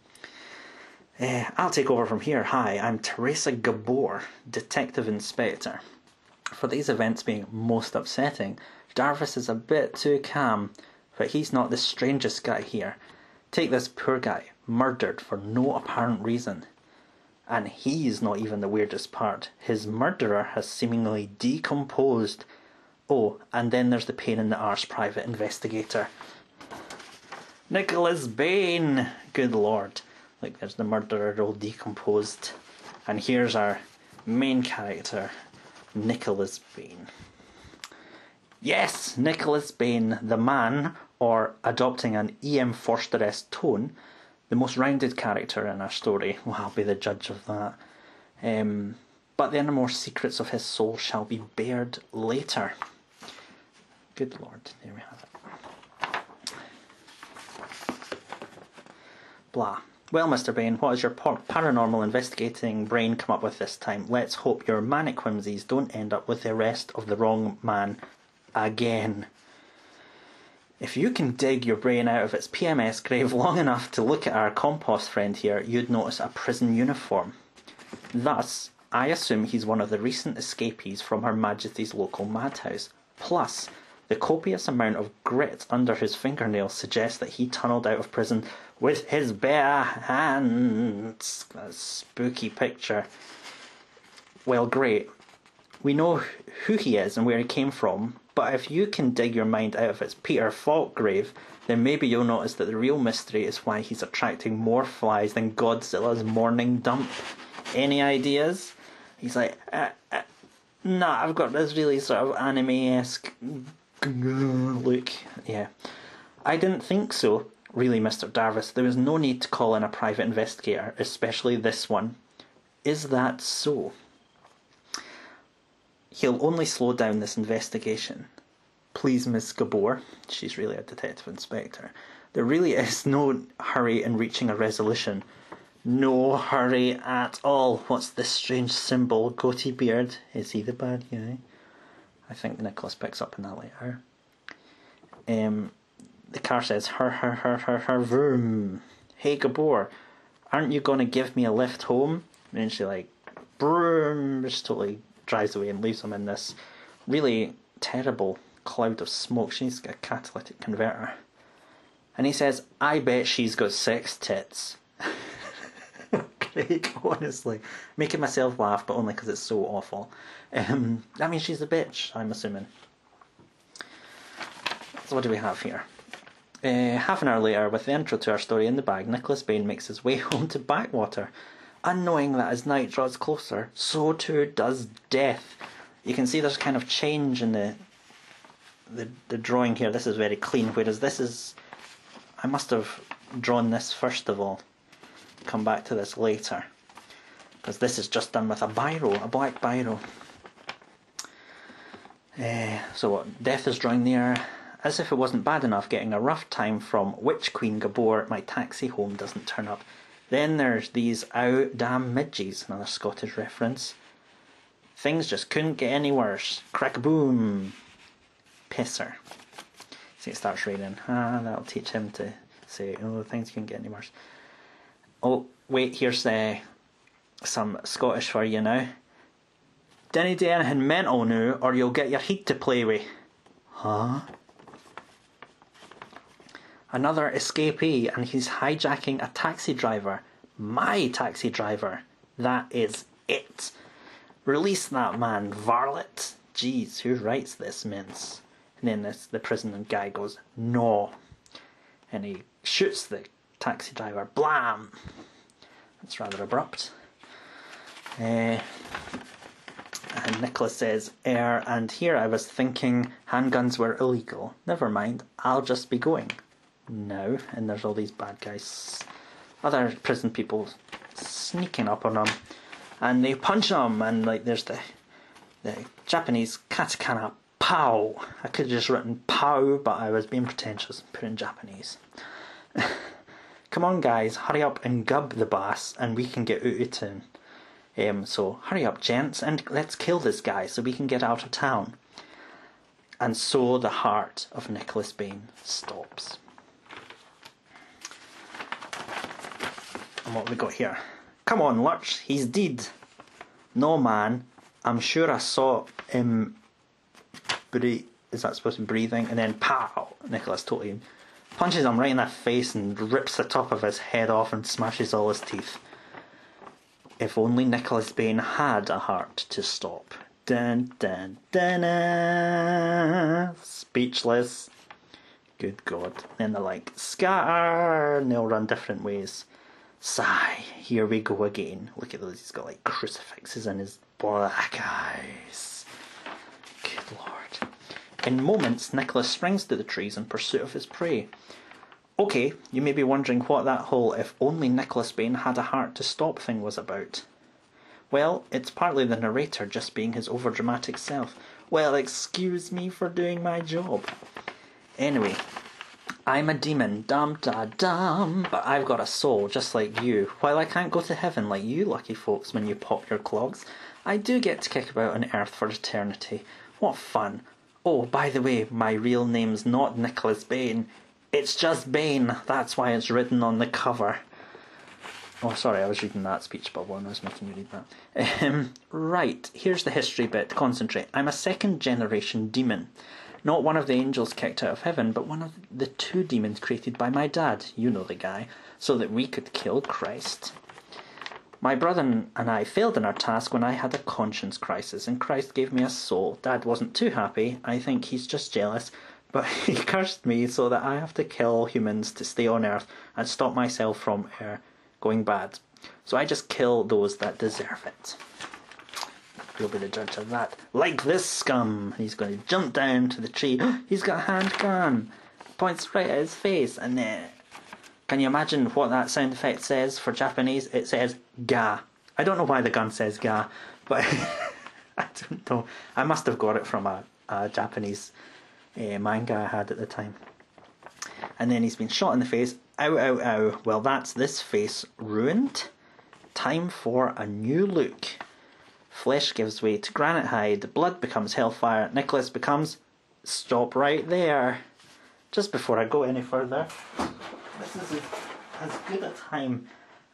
I'll take over from here. Hi, I'm Teresa Gabor, Detective Inspector. For these events being most upsetting, Jarvis is a bit too calm, but he's not the strangest guy here. Take this poor guy, murdered for no apparent reason. And he's not even the weirdest part. His murderer has seemingly decomposed. Oh, and then there's the pain in the arse private investigator. Nicholas Bain! Good lord. Look, there's the murderer all decomposed. And here's our main character, Nicholas Bain. Yes, Nicholas Bain, the man, or adopting an E.M. Forster-esque tone, the most rounded character in our story. Well, I'll be the judge of that. But the innermost secrets of his soul shall be bared later. Good lord, there we have it. Blah. Well, Mr. Bain, what has your paranormal investigating brain come up with this time? Let's hope your manic whimsies don't end up with the arrest of the wrong man again. If you can dig your brain out of its PMS grave long enough to look at our compost friend here, you'd notice a prison uniform. Thus, I assume he's one of the recent escapees from Her Majesty's local madhouse. Plus, the copious amount of grit under his fingernails suggests that he tunnelled out of prison with his bare hands. That spooky picture. Well, great. We know who he is and where he came from, but if you can dig your mind out of its Peter Falk grave, then maybe you'll notice that the real mystery is why he's attracting more flies than Godzilla's morning dump. Any ideas? He's like, nah, I've got this really sort of anime-esque look. Yeah. I didn't think so, really, Mr. Jarvis. There was no need to call in a private investigator, especially this one. Is that so? He'll only slow down this investigation. Please, Miss Gabor, she's really a detective inspector, there really is no hurry in reaching a resolution. No hurry at all. What's this strange symbol? Goatee beard? Is he the bad guy? I think Nicholas picks up on that later. The car says, her, vroom. Hey Gabor, aren't you going to give me a lift home? And she like, broom, just totally drives away and leaves him in this really terrible cloud of smoke. She's got a catalytic converter. And he says, I bet she's got 6 tits. Great, honestly. Making myself laugh, but only because it's so awful. That means she's a bitch, I'm assuming. So what do we have here? Half an hour later, with the intro to our story in the bag, Nicholas Bain makes his way home to Backwater. Unknowing that as night draws closer, so too does death. You can see there's kind of change in the drawing here. This is very clean, whereas this is... I must have drawn this first of all. Come back to this later. Because this is just done with a biro, a black biro. So what? Death is drawing there. As if it wasn't bad enough getting a rough time from Witch Queen Gabor, my taxi home doesn't turn up. Then there's these ow damn midges, another Scottish reference. Things just couldn't get any worse. Crack-a-boom. Pisser. See, it starts raining. That'll teach him to say, oh, things couldn't get any worse. Oh, wait, here's some Scottish for you now. Dinna do anything mental now, or you'll get your heat to play with. Huh? Another escapee, and he's hijacking a taxi driver. My taxi driver. That is it. Release that man, varlet. Jeez, who writes this mince? And then the prison guy goes, no. And he shoots the taxi driver. Blam! That's rather abrupt. And Nicholas says, and here I was thinking handguns were illegal. Never mind, I'll just be going. No. And there's all these bad guys, other prison people sneaking up on him. And they punch him, and like there's the Japanese katakana, pow. I could have just written pow, but I was being pretentious and put in Japanese. Come on guys, hurry up and gub the boss and we can get out of town. So hurry up gents and let's kill this guy so we can get out of town. And so the heart of Nicholas Bain stops. And what we got here? Come on, Lurch, he's dead. No, man. I'm sure I saw him breathe. Is that supposed to be breathing? And then pow! Nicholas totally punches him right in the face and rips the top of his head off and smashes all his teeth. If only Nicholas Bain had a heart to stop. Dun dun dun dun. Speechless. Good God. Then they're like, scatter! And they'll run different ways. Sigh, here we go again. Look at those, he's got like crucifixes in his black eyes. Good Lord. In moments, Nicholas springs to the trees in pursuit of his prey. Okay, you may be wondering what that whole if only Nicholas Bain had a heart to stop thing was about. Well, it's partly the narrator just being his overdramatic self. Well, excuse me for doing my job. Anyway, I'm a demon, dum-da-dum, but I've got a soul just like you. While I can't go to heaven like you lucky folks when you pop your clogs, I do get to kick about on earth for eternity. What fun. Oh, by the way, my real name's not Nicholas Bain. It's just Bain. That's why it's written on the cover. Oh, sorry, I was reading that speech bubble and I was making you read that. Right, here's the history bit. Concentrate. I'm a second generation demon. Not one of the angels kicked out of heaven, but one of the two demons created by my dad, you know the guy, so that we could kill Christ. My brother and I failed in our task when I had a conscience crisis, and Christ gave me a soul. Dad wasn't too happy, I think he's just jealous, but he cursed me so that I have to kill humans to stay on Earth and stop myself from going bad. So I just kill those that deserve it. You'll be the judge of that. Like this scum! He's going to jump down to the tree. He's got a handgun! Points right at his face, and then... Can you imagine what that sound effect says for Japanese? It says ga. I don't know why the gun says ga, but I don't know. I must have got it from a Japanese manga I had at the time. And then he's been shot in the face. Ow, ow, ow. Well, that's this face ruined. Time for a new look. Flesh gives way to granite hide, blood becomes hellfire, Nicholas becomes... Stop right there. Just before I go any further, this is as good a time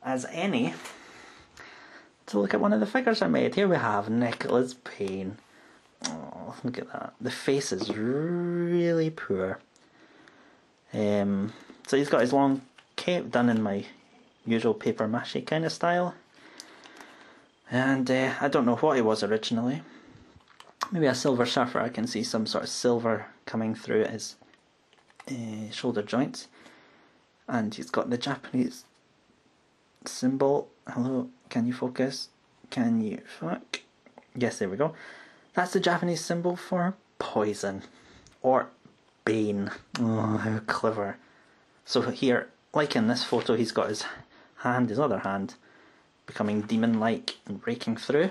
as any to look at one of the figures I made. Here we have Nicholas Bain. Oh, look at that. The face is really poor. So he's got his long cape done in my usual paper mache kind of style. And I don't know what he was originally. Maybe a silver surfer. I can see some sort of silver coming through his shoulder joints. And he's got the Japanese symbol. Hello, can you focus? Can you fuck? Yes, there we go. That's the Japanese symbol for poison. Or bane. Oh, how clever. So here, like in this photo, he's got his other hand, becoming demon-like and breaking through.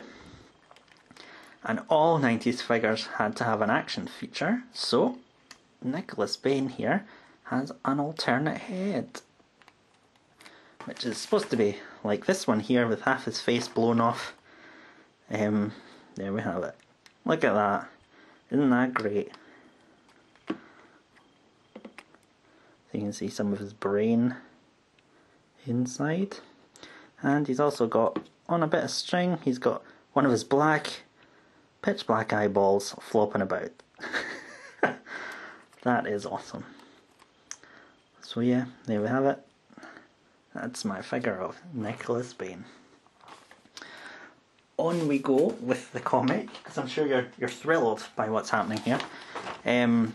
And all 90s figures had to have an action feature, so Nicholas Bain here has an alternate head, which is supposed to be like this one here with half his face blown off. There we have it. Look at that. Isn't that great? So you can see some of his brain inside. And he's also got, on a bit of string, he's got one of his pitch black eyeballs flopping about. That is awesome. So yeah, there we have it. That's my figure of Nicholas Bain. On we go with the comic, because I'm sure you're thrilled by what's happening here.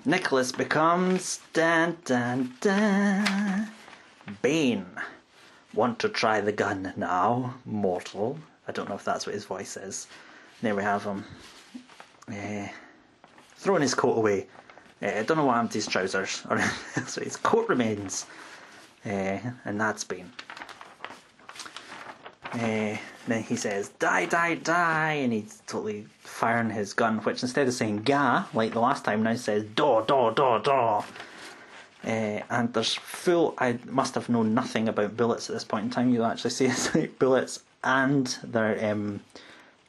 Nicholas becomes dun dun dun Bain. Want to try the gun now, mortal? I don't know if that's what his voice is. There we have him. Throwing his coat away. I don't know what happened to his trousers. So his coat remains. And that's Bain. Then he says, die, die, die, and he's totally firing his gun, which instead of saying ga, like the last time, now says daw, daw, daw, daw. And there's I must have known nothing about bullets at this point in time. You actually see it's like bullets and their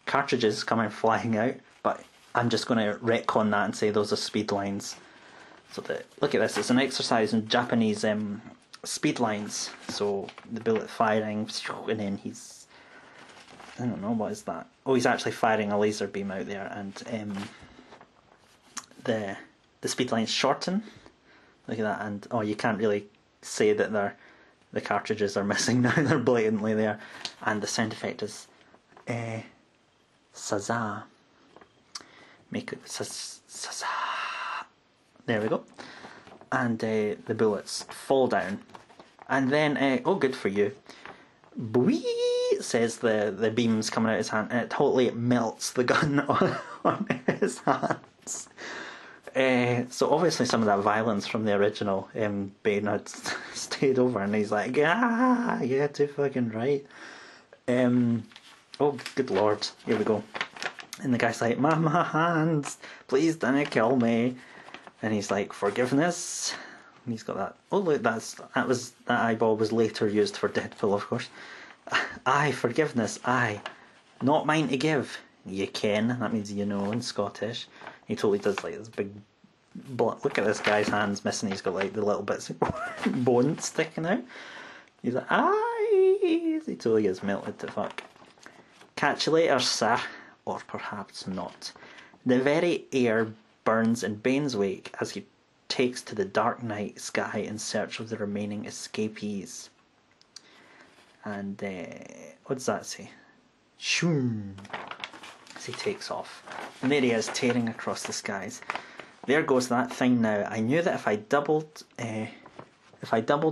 cartridges coming flying out, but I'm just going to retcon that and say those are speed lines. So look at this, it's an exercise in Japanese speed lines. So the bullet firing, and then he's, I don't know, what is that? Oh, he's actually firing a laser beam out there, and the speed lines shorten. Look at that, and oh, you can't really say that the cartridges are missing now. They're blatantly there, and the sound effect is sooooo. Make it sooooo. There we go. And the bullets fall down, and then oh, good for you. Bwee, says the beams coming out of his hand, and it totally melts the gun on his hands. So obviously some of that violence from the original Bane had stayed over, and he's like, yeah, too fucking right. Oh, good lord, here we go. And the guy's like, my hands, please don't kill me. And he's like, forgiveness. And he's got that. Oh look, that eyeball was later used for Deadpool, of course. Aye, forgiveness, aye. Not mine to give. You can. That means you know in Scottish. He totally does like this big. Look at this guy's hands missing. He's got like the little bits of bone sticking out. He's like, aye. He totally gets melted to fuck. Catch you later, sir. Or perhaps not. The very air burns in Bane's wake as he takes to the dark night sky in search of the remaining escapees. And what does that say? Shoom! As he takes off. And there he is, tearing across the skies. There goes that thing now. I knew that if I doubled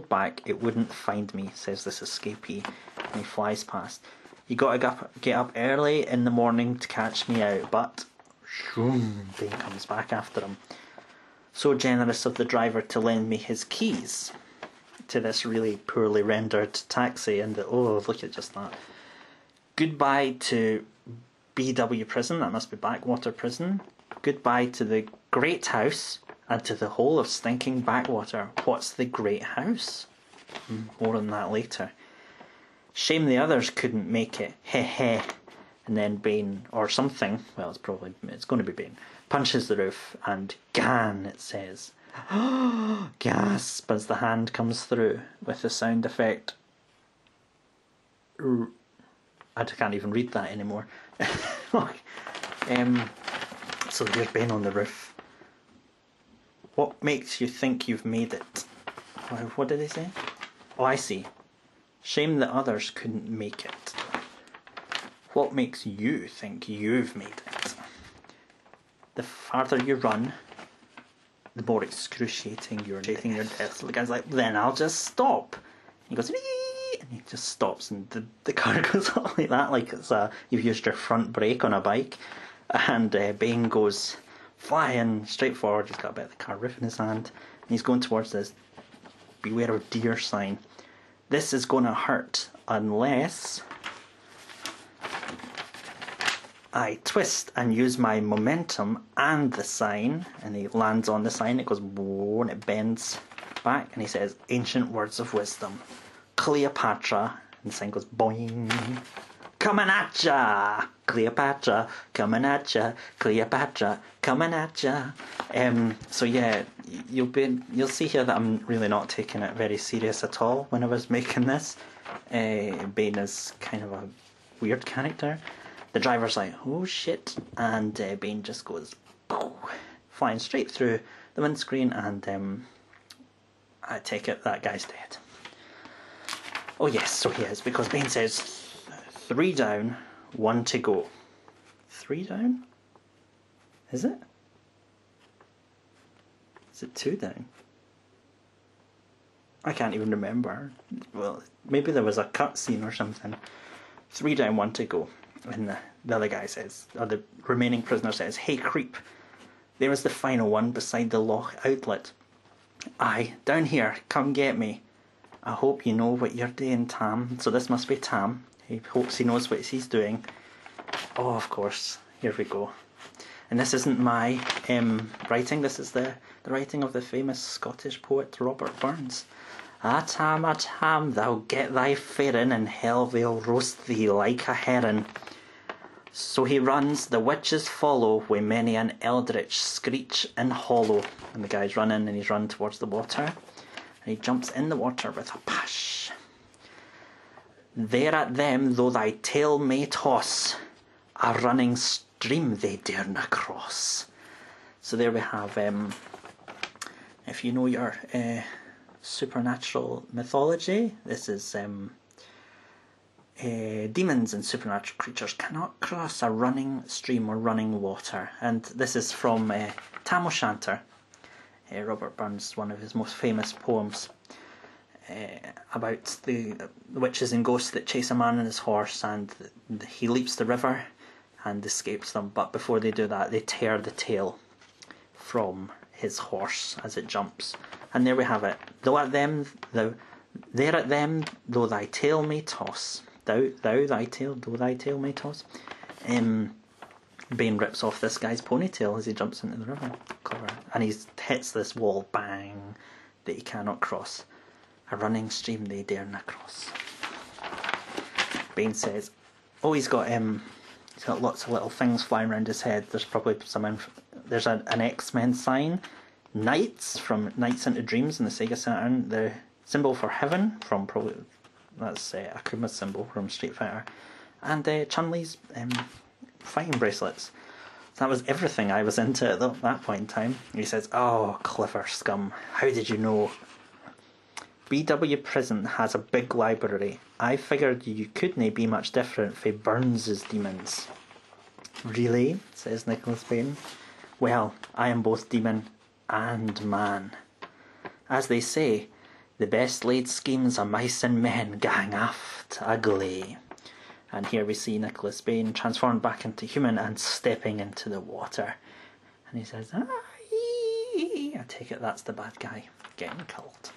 back, it wouldn't find me, says this escapee. And he flies past. You gotta get up early in the morning to catch me out, but shoom, Bane comes back after him. So generous of the driver to lend me his keys to this really poorly rendered taxi, and oh, look at just that. Goodbye to BW prison, that must be Backwater prison. Goodbye to the Great House, and to the whole of stinking Backwater. What's the Great House? More on that later. Shame the others couldn't make it. Heh heh. And then Bane, or something, well it's going to be Bane, punches the roof, and GAN it says. Gasp as the hand comes through with the sound effect. I can't even read that anymore. So there's Bane on the roof. What makes you think you've made it? What did they say? Oh, I see. Shame that others couldn't make it. What makes you think you've made it? The farther you run, the more excruciating your death. So the guy's like, then I'll just stop. He goes, Wee! And he just stops, and the car goes up like that, like it's you've used your front brake on a bike. And Bane goes flying straight forward. He's got a bit of the car roof in his hand, and he's going towards this beware of deer sign. This is going to hurt unless I twist and use my momentum and the sign. And he lands on the sign, it goes whoa, and it bends back, and he says, ancient words of wisdom, Cleopatra, and the sign goes boing. Coming at ya, Cleopatra, coming at ya, Cleopatra, coming at ya. So yeah, you'll see here that I'm really not taking it very serious at all when I was making this. Bane is kind of a weird character. The driver's like, oh shit, and Bane just goes flying straight through the windscreen, and I take it that guy's dead. Oh yes, so he is, because Bane says 3 down, 1 to go. 3 down? Is it? Is it 2 down? I can't even remember. Well, maybe there was a cutscene or something. 3 down, 1 to go. And the other guy says, or the remaining prisoner says, hey creep, there is the final one beside the lock outlet. Aye, down here, come get me. I hope you know what you're doing, Tam. So this must be Tam. He hopes he knows what he's doing. Oh, of course. Here we go. And this isn't my writing. This is the writing of the famous Scottish poet Robert Burns. Tam, thou get thy fairin', and hell they'll roast thee like a herring. So he runs, the witches follow, wi' many an eldritch screech and hollow. And the guy's running, and he's running towards the water. And he jumps in the water with a push. There at them, though thy tail may toss, a running stream they darena cross. So there we have, if you know your supernatural mythology, this is demons and supernatural creatures cannot cross a running stream or running water. And this is from Tam O'Shanter, Robert Burns', one of his most famous poems, about the witches and ghosts that chase a man and his horse, and he leaps the river and escapes them. But before they do that, they tear the tail from his horse as it jumps. And there we have it. There at them, though thy tail may toss. Thy tail, though thy tail may toss. Bane rips off this guy's ponytail as he jumps into the river. Clever. And he hits this wall, bang, that he cannot cross. A running stream they darena cross. Bane says, oh, he's got lots of little things flying around his head. There's probably there's an X-Men sign. Knights from Knights into Dreams in the Sega Saturn. The symbol for heaven from probably, that's Akuma's symbol from Street Fighter. And Chun-Li's fighting bracelets. That was everything I was into at that point in time. He says, oh, clever scum, how did you know? BW Prison has a big library. I figured you couldn't be much different from Burns' demons. Really? Says Nicholas Bane. Well, I am both demon and man. As they say, the best laid schemes of mice and men gang aft ugly. And here we see Nicholas Bane transformed back into human and stepping into the water. And he says, I take it that's the bad guy getting killed.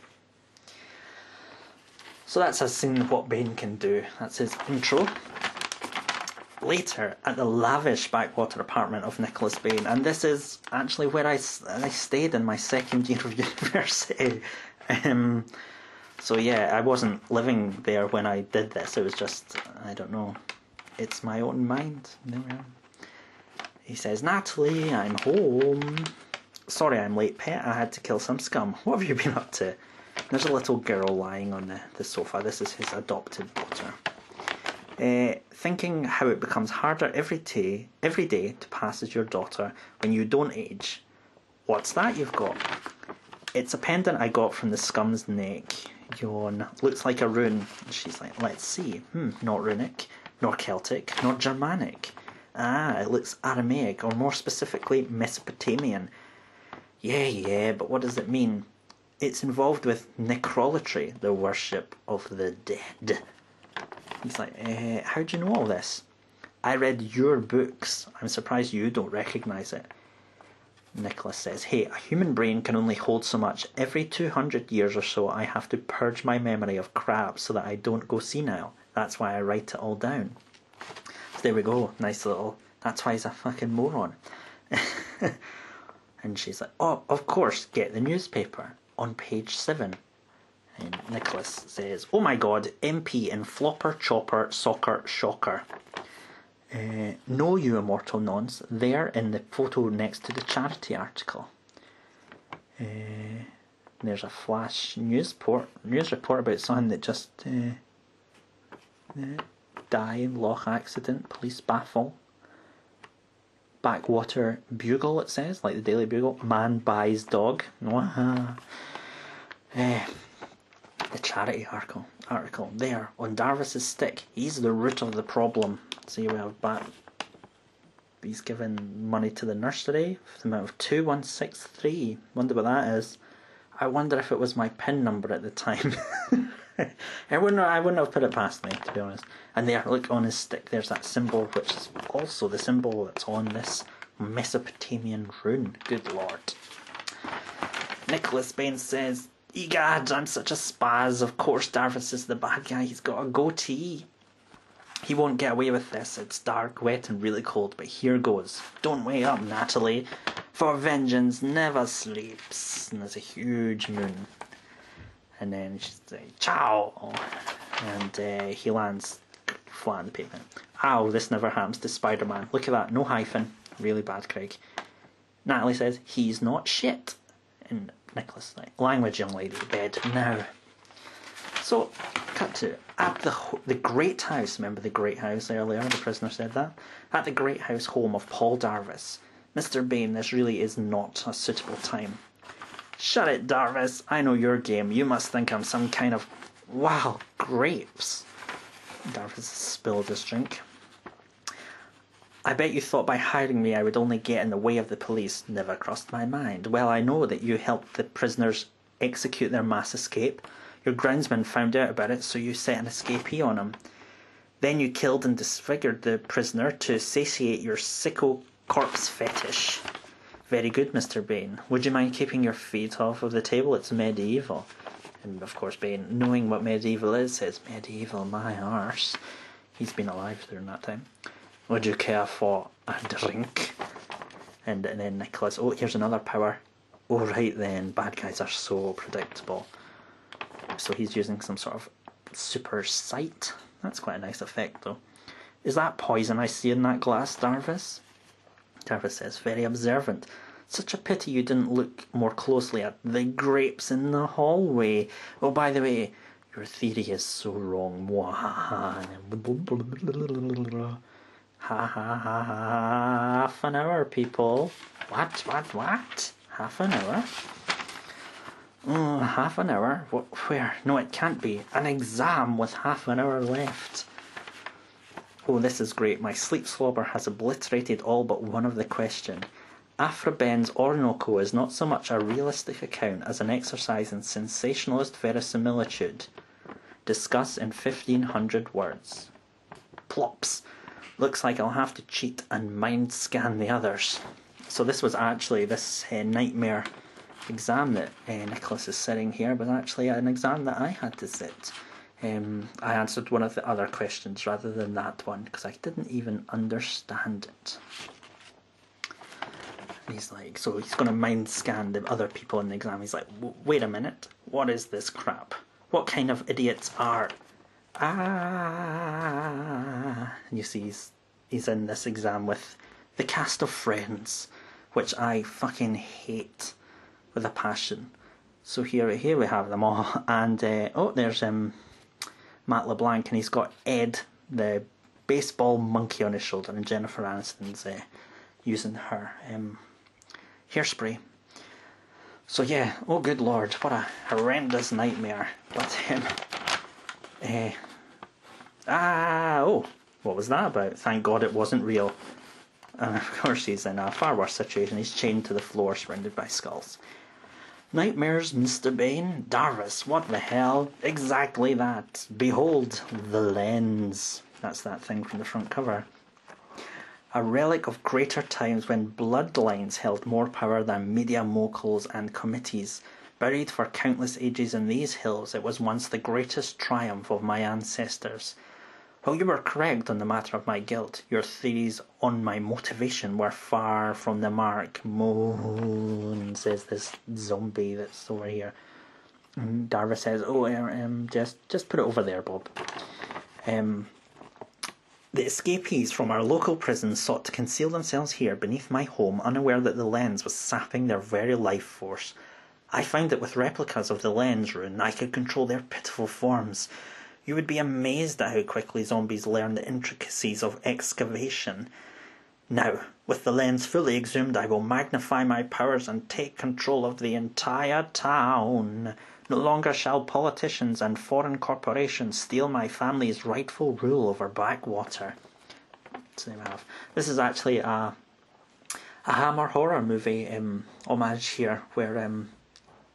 So that's us seeing what Bane can do. That's his intro. Later, at the lavish backwater apartment of Nicholas Bane, and this is actually where I stayed in my second year of university. So yeah, I wasn't living there when I did this. It was just, I don't know, it's my own mind. There we are. He says, Natalie, I'm home. Sorry I'm late, pet. I had to kill some scum. What have you been up to? There's a little girl lying on the sofa. This is his adopted daughter. Thinking how it becomes harder every day to pass as your daughter when you don't age. What's that you've got? It's a pendant I got from the scum's neck. Yawn. Looks like a rune. She's like, let's see. Not runic, nor Celtic, nor Germanic. Ah, it looks Aramaic, or more specifically Mesopotamian. Yeah, but what does it mean? It's involved with necrolatry, the worship of the dead. He's like, how do you know all this? I read your books. I'm surprised you don't recognise it. Nicholas says, hey, a human brain can only hold so much. Every 200 years or so I have to purge my memory of crap so that I don't go senile. That's why I write it all down. So there we go, nice little, that's why he's a fucking moron. And she's like, oh, of course, get the newspaper. On page 7. And Nicholas says, oh my god, MP in flopper, chopper, socker, shocker. No, you immortal nonce, there in the photo next to the charity article. There's a flash news report about someone that just died, loch accident, police baffle. Backwater Bugle, it says, like the Daily Bugle. Man buys dog. The charity article there on Darvis's stick. He's the root of the problem. See, we have he's given money to the nursery for the amount of 2163. Wonder what that is. I wonder if it was my PIN number at the time. I wouldn't have put it past me, to be honest. And there, look, on his stick, there's that symbol, which is also the symbol that's on this Mesopotamian rune. Good lord. Nicholas Bane says, egad, I'm such a spaz. Of course Darvis is the bad guy. He's got a goatee. He won't get away with this. It's dark, wet and really cold, but here goes. Don't wake up, Natalie, for vengeance never sleeps. And there's a huge moon. And then she's like, ciao! And he lands flat on the pavement. Ow, this never happens to Spider-Man. Look at that, no hyphen. Really bad, Craig. Natalie says, he's not shit. And Nicholas, like, language, young lady, bed now. So, cut to at the great house. Remember the great house earlier? The prisoner said that. At the great house home of Paul Darvis. Mr. Bain, this really is not a suitable time. Shut it, Darvis. I know your game. You must think I'm some kind of... Wow, grapes. Darvis spilled his drink. I bet you thought by hiring me I would only get in the way of the police. Never crossed my mind. Well, I know that you helped the prisoners execute their mass escape. Your groundsman found out about it, so you set an escapee on him. Then you killed and disfigured the prisoner to satiate your sicko corpse fetish. Very good, Mr. Bain. Would you mind keeping your feet off of the table? It's medieval. And of course Bain, knowing what medieval is, says, medieval, my arse. He's been alive during that time. Would you care for a drink? And then Nicholas, oh, here's another power. Oh, right then, bad guys are so predictable. So he's using some sort of super sight. That's quite a nice effect, though. Is that poison I see in that glass, Darvis? Darvis says, very observant. Such a pity you didn't look more closely at the grapes in the hallway. Oh, by the way, your theory is so wrong. Ha ha ha ha. Half an hour, people. What? Half an hour? Oh, half an hour? What, where? No, it can't be. An exam with half an hour left. Oh, this is great. My sleep slobber has obliterated all but one of the question. Aphra Ben's Orinoco is not so much a realistic account as an exercise in sensationalist verisimilitude. Discuss in 1,500 words. Plops. Looks like I'll have to cheat and mind scan the others. So this was actually, this nightmare exam that Nicholas is sitting here was actually an exam that I had to sit. I answered one of the other questions rather than that one because I didn't even understand it. And he's like, so he's going to mind scan the other people in the exam. He's like, wait a minute, what is this crap? What kind of idiots are... And you see he's in this exam with the cast of Friends, which I fucking hate with a passion. So here we have them all, and oh, there's Matt LeBlanc, and he's got Ed, the baseball monkey, on his shoulder, and Jennifer Aniston's using her hairspray. So yeah, oh good lord, what a horrendous nightmare. But oh, what was that about? Thank God it wasn't real. And of course he's in a far worse situation. He's chained to the floor, surrounded by skulls. Nightmares, Mr. Bain? Darvis, what the hell? Exactly that. Behold the lens. That's that thing from the front cover. A relic of greater times when bloodlines held more power than media moguls and committees. Buried for countless ages in these hills, it was once the greatest triumph of my ancestors. While you were correct on the matter of my guilt, your theories on my motivation were far from the mark. Moon, says this zombie that's over here. And Darvis says, oh, just put it over there, Bob. The escapees from our local prison sought to conceal themselves here beneath my home, unaware that the lens was sapping their very life force. I found that with replicas of the lens rune, I could control their pitiful forms. You would be amazed at how quickly zombies learn the intricacies of excavation. Now, with the lens fully exhumed, I will magnify my powers and take control of the entire town. No longer shall politicians and foreign corporations steal my family's rightful rule over Blackwater. So we have. This is actually a Hammer horror movie homage here, where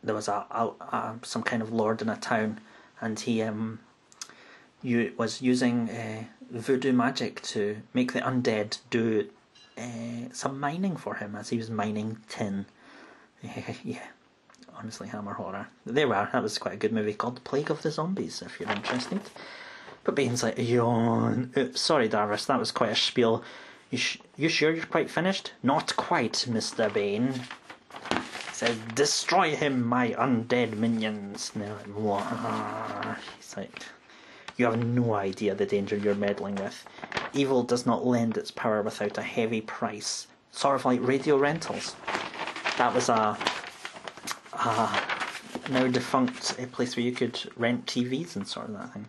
there was some kind of lord in a town, and he was using voodoo magic to make the undead do some mining for him as he was mining tin. Yeah, honestly, Hammer horror. There we are. That was quite a good movie called The Plague of the Zombies, if you're interested. But Bane's like, yawn. Oops, sorry, Darvis, that was quite a spiel. You sure you're quite finished? Not quite, Mr. Bane. He says, destroy him, my undead minions. Now, he's like, you have no idea the danger you're meddling with. Evil does not lend its power without a heavy price. Sort of like radio rentals. That was a now defunct place where you could rent TVs and sort of that thing.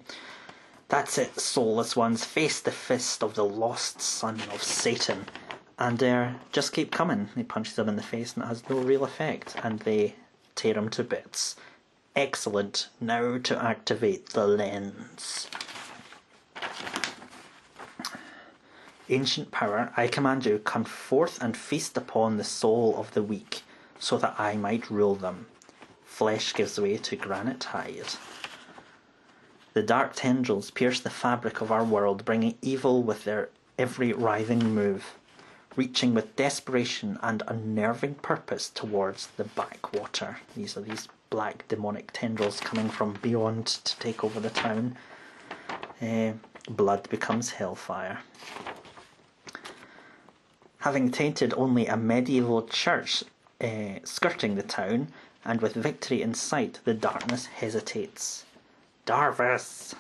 That's it, soulless ones, face the fist of the lost son of Satan. And just keep coming. He punches them in the face and it has no real effect. And they tear him to bits. Excellent. Now to activate the lens. Ancient power, I command you, come forth and feast upon the soul of the weak, so that I might rule them. Flesh gives way to granite hide. The dark tendrils pierce the fabric of our world, bringing evil with their every writhing move, reaching with desperation and unnerving purpose towards the backwater. These are these black demonic tendrils coming from beyond to take over the town. Blood becomes hellfire. Having tainted only a medieval church skirting the town, and with victory in sight, the darkness hesitates. Darvis!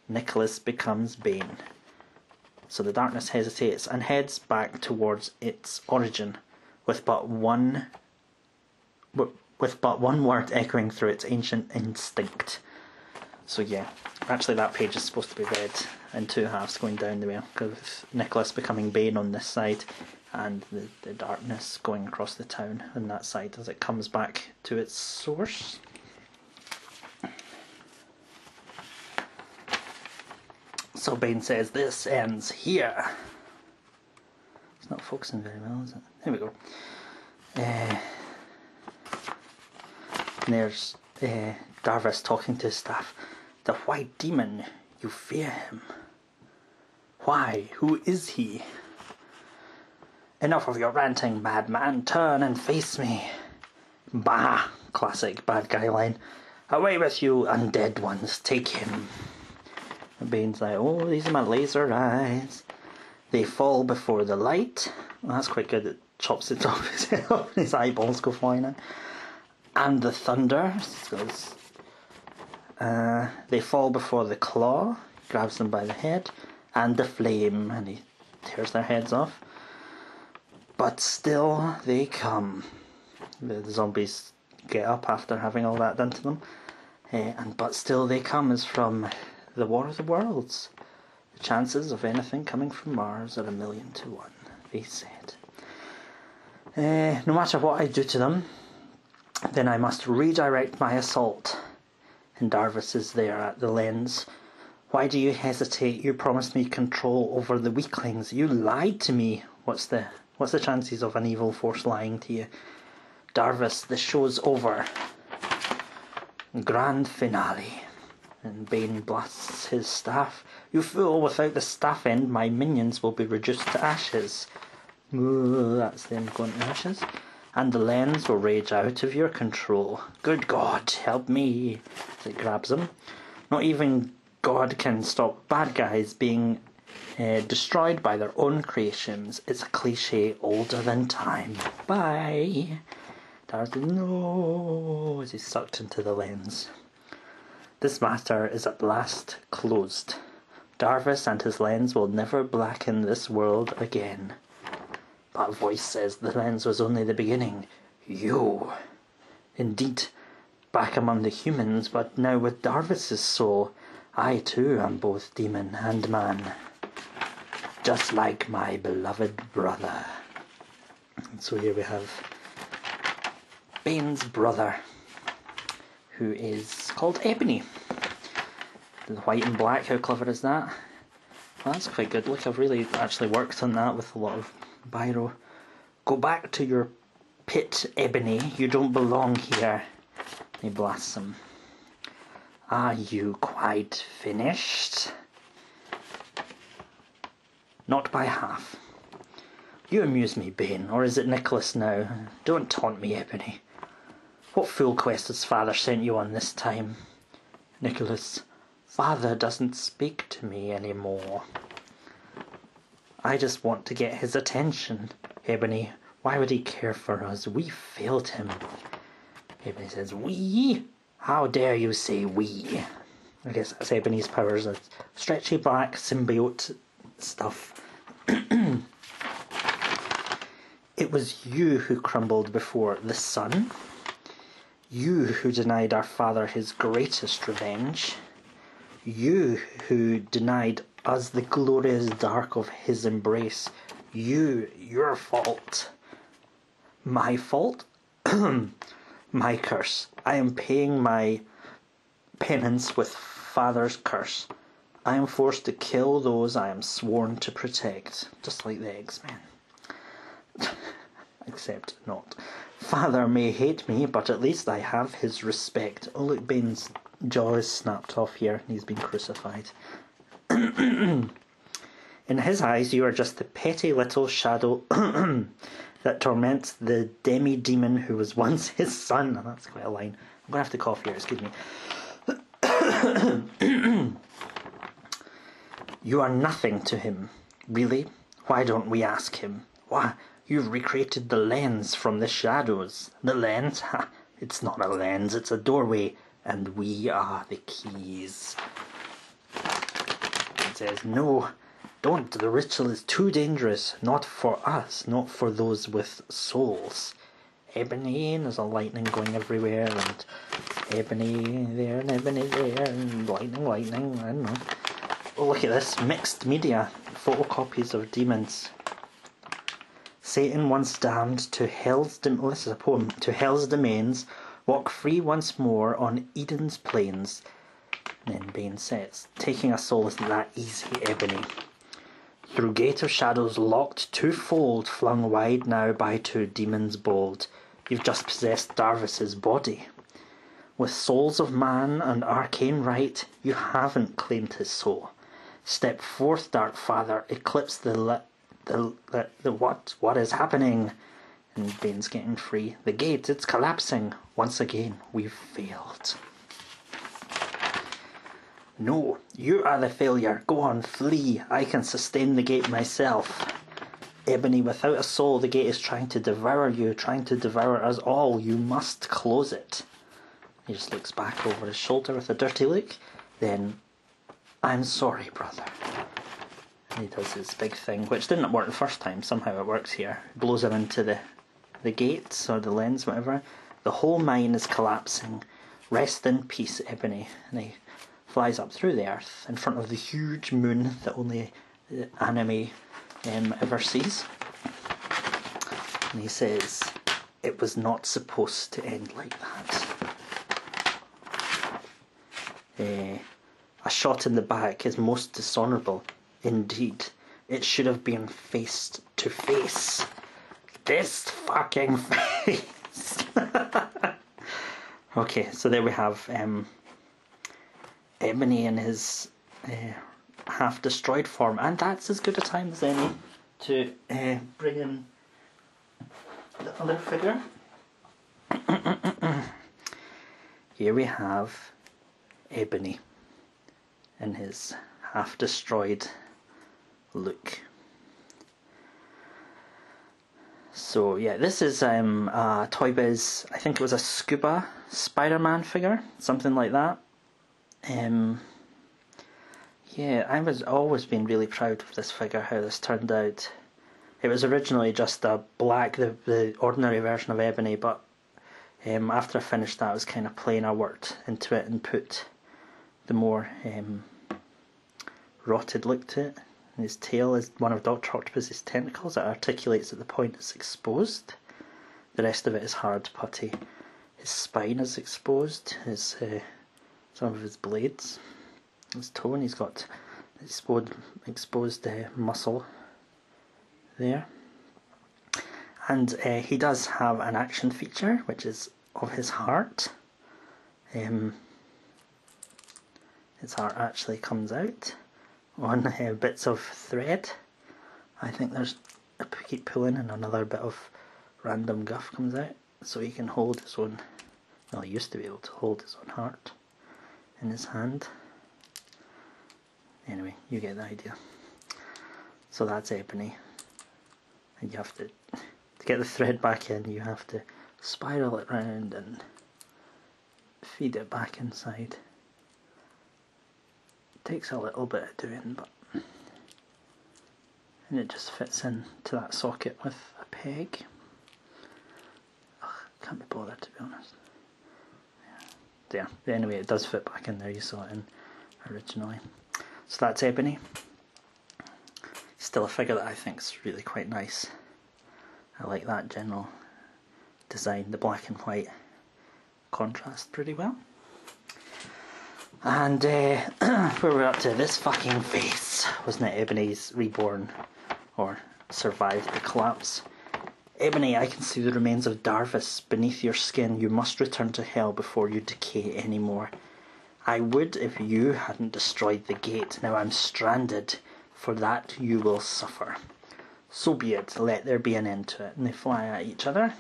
Nicholas becomes Bane. So the darkness hesitates and heads back towards its origin, with but one word echoing through its ancient instinct. So yeah, actually that page is supposed to be read in two halves going down the way, because Nicholas becoming Bane on this side and the darkness going across the town on that side as it comes back to its source. So Bane says, this ends here. It's not focusing very well, is it? There we go. And there's Darvis talking to his staff. The white demon, you fear him. Why? Who is he? Enough of your ranting, madman. Turn and face me. Bah! Classic bad guy line. Away with you, undead ones. Take him. And Bane's like, oh, these are my laser eyes. They fall before the light. Well, that's quite good. It chops it off his head off. His eyeballs go flying out. And the thunder goes. They fall before the claw. He grabs them by the head. And the flame. And he tears their heads off. But still they come. The zombies get up after having all that done to them. But still they come is from the War of the Worlds. The chances of anything coming from Mars are 1,000,000 to 1, they said. No matter what I do to them, then I must redirect my assault. And Darvis is there at the lens. Why do you hesitate? You promised me control over the weaklings. You lied to me. What's the chances of an evil force lying to you? Darvis, the show's over. Grand finale. And Bane blasts his staff. You fool, without the staff end, my minions will be reduced to ashes. Ooh, that's them going to ashes. And the lens will rage out of your control. Good God, help me. As it grabs him. Not even God can stop bad guys being destroyed by their own creations. It's a cliche older than time. Bye. Darvis, no, as he's sucked into the lens. This matter is at last closed. Darvis and his lens will never blacken this world again. But a voice says the lens was only the beginning. You. Indeed, back among the humans, but now with Darvis's soul, I too am both demon and man. Just like my beloved brother. And so here we have Bane's brother, who is called Ebony. The white and black, how clever is that? Well, that's quite good. Look, I've really actually worked on that with a lot of biro. Go back to your pit, Ebony. You don't belong here. He blasts him. Are you quite finished? Not by half. You amuse me, Bane, or is it Nicholas now? Don't taunt me, Ebony. What fool quest has Father sent you on this time? Nicholas, Father doesn't speak to me anymore. I just want to get his attention. Ebony, why would he care for us? We failed him. Ebony says, we? How dare you say we? I guess that's Ebony's powers, of stretchy black symbiote stuff. It was you who crumbled before the sun. You who denied our father his greatest revenge. You who denied us the glorious dark of his embrace. Your fault. My fault? My curse. I am paying my penance with father's curse. I am forced to kill those I am sworn to protect. Just like the X-Men. Except not. Father may hate me, but at least I have his respect. Oh look, Bane's jaw is snapped off here and he's been crucified. In his eyes you are just the petty little shadow that torments the demi-demon who was once his son. Oh, that's quite a line. I'm going to have to cough here, excuse me. You are nothing to him. Really? Why don't we ask him? Why, you've recreated the lens from the shadows. The lens? Ha! It's not a lens, it's a doorway. And we are the keys. It says, no, don't. The ritual is too dangerous. Not for us, not for those with souls. Ebony, and there's a lightning going everywhere, and ebony there, and ebony there, and lightning, I don't know. Oh, look at this, mixed media, photocopies of demons. Satan once damned to hell's, this is a poem, to hell's domains, walk free once more on Eden's plains. Then Bane says, taking a soul isn't that easy, Ebony. Through gate of shadows locked twofold, flung wide now by two demons bold, you've just possessed Darvis's body. With souls of man and arcane right, you haven't claimed his soul. Step forth, Dark Father, eclipse the what is happening? And Bane's getting free. The gate, it's collapsing. Once again, we've failed. No, you are the failure. Go on, flee. I can sustain the gate myself. Ebony, without a soul, the gate is trying to devour you, trying to devour us all. You must close it. He just looks back over his shoulder with a dirty look. Then, I'm sorry, brother. And he does his big thing, which didn't work the first time. Somehow it works here. Blows him into the gates or the lens, whatever. The whole mine is collapsing. Rest in peace, Ebony. And he flies up through the earth in front of the huge moon that only the anime ever sees. And he says, it was not supposed to end like that. A shot in the back is most dishonourable. Indeed, it should have been face to face. This fucking face. Okay, so there we have Ebony in his half-destroyed form, and that's as good a time as any to bring in the other figure. Here we have Ebony in his half-destroyed look. So yeah, this is Toybiz, I think it was a scuba Spider-Man figure, something like that. Yeah, I was always been really proud of this figure, how this turned out. It was originally just a black, the ordinary version of Ebony, but after I finished that, I was kind of plain. I worked into it and put the more rotted look to it. And his tail is one of Dr. Octopus's tentacles that articulates at the point it's exposed. The rest of it is hard putty. His spine is exposed, his some of his blades, his toe, and he's got exposed muscle there. And he does have an action feature, which is of his heart. His heart actually comes out on bits of thread. I think there's a keep pulling and another bit of random guff comes out, so he can hold his own, well, he used to be able to hold his own heart in his hand. Anyway, you get the idea. So that's Ebony, and you have to get the thread back in, you have to spiral it round and feed it back inside. Takes a little bit of doing, but and it just fits in to that socket with a peg. Ugh, can't be bothered, to be honest. there. Anyway, it does fit back in there, you saw it in originally. So that's Ebony. Still a figure that I think is really quite nice. I like that general design, the black and white contrast pretty well. And where we're up to, this fucking face, wasn't it Ebony's reborn, or survived the collapse. Ebony, I can see the remains of Darvis beneath your skin. You must return to hell before you decay anymore. I would if you hadn't destroyed the gate. Now I'm stranded. For that you will suffer. So be it. Let there be an end to it. And they fly at each other.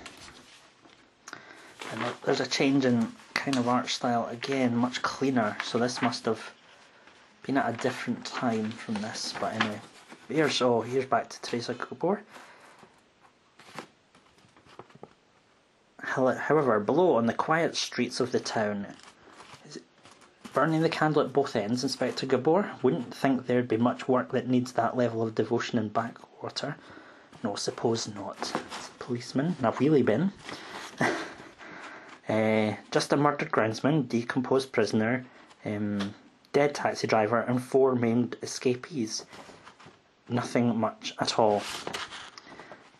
And there's a change in kind of art style again, much cleaner. So this must have been at a different time from this. But anyway, here's back to Teresa Gabor. However, below on the quiet streets of the town, burning the candle at both ends, Inspector Gabor wouldn't think there'd be much work that needs that level of devotion in Backwater. No, suppose not. It's a policeman, and a wheelie bin. Just a murdered groundsman, decomposed prisoner, dead taxi driver, and 4 maimed escapees. Nothing much at all.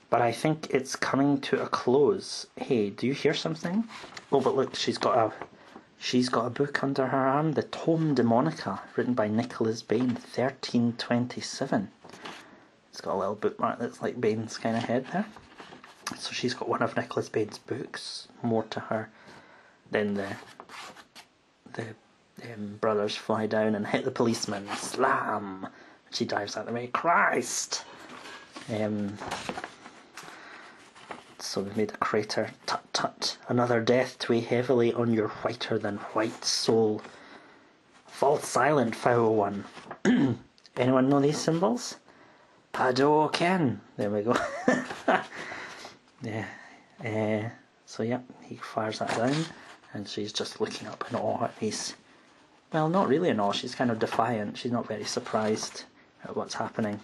But I think it's coming to a close. Hey, do you hear something? Oh, but look, she's got a book under her arm, the Tome Demonica, written by Nicholas Bain, 1327. It's got a little bookmark that's like Bain's kind of head there. So she's got one of Nicholas Bain's books, more to her. Then the brothers fly down and hit the policeman. Slam! She dives out of the way. Christ! So they've made a crater. Tut tut. Another death to weigh heavily on your whiter than white soul. Fall silent, foul one. Anyone know these symbols? Hadoken. There we go. Yeah. So yep, he fires that down, and she's just looking up in awe at these. Well, not really in awe. She's kind of defiant. She's not very surprised at what's happening.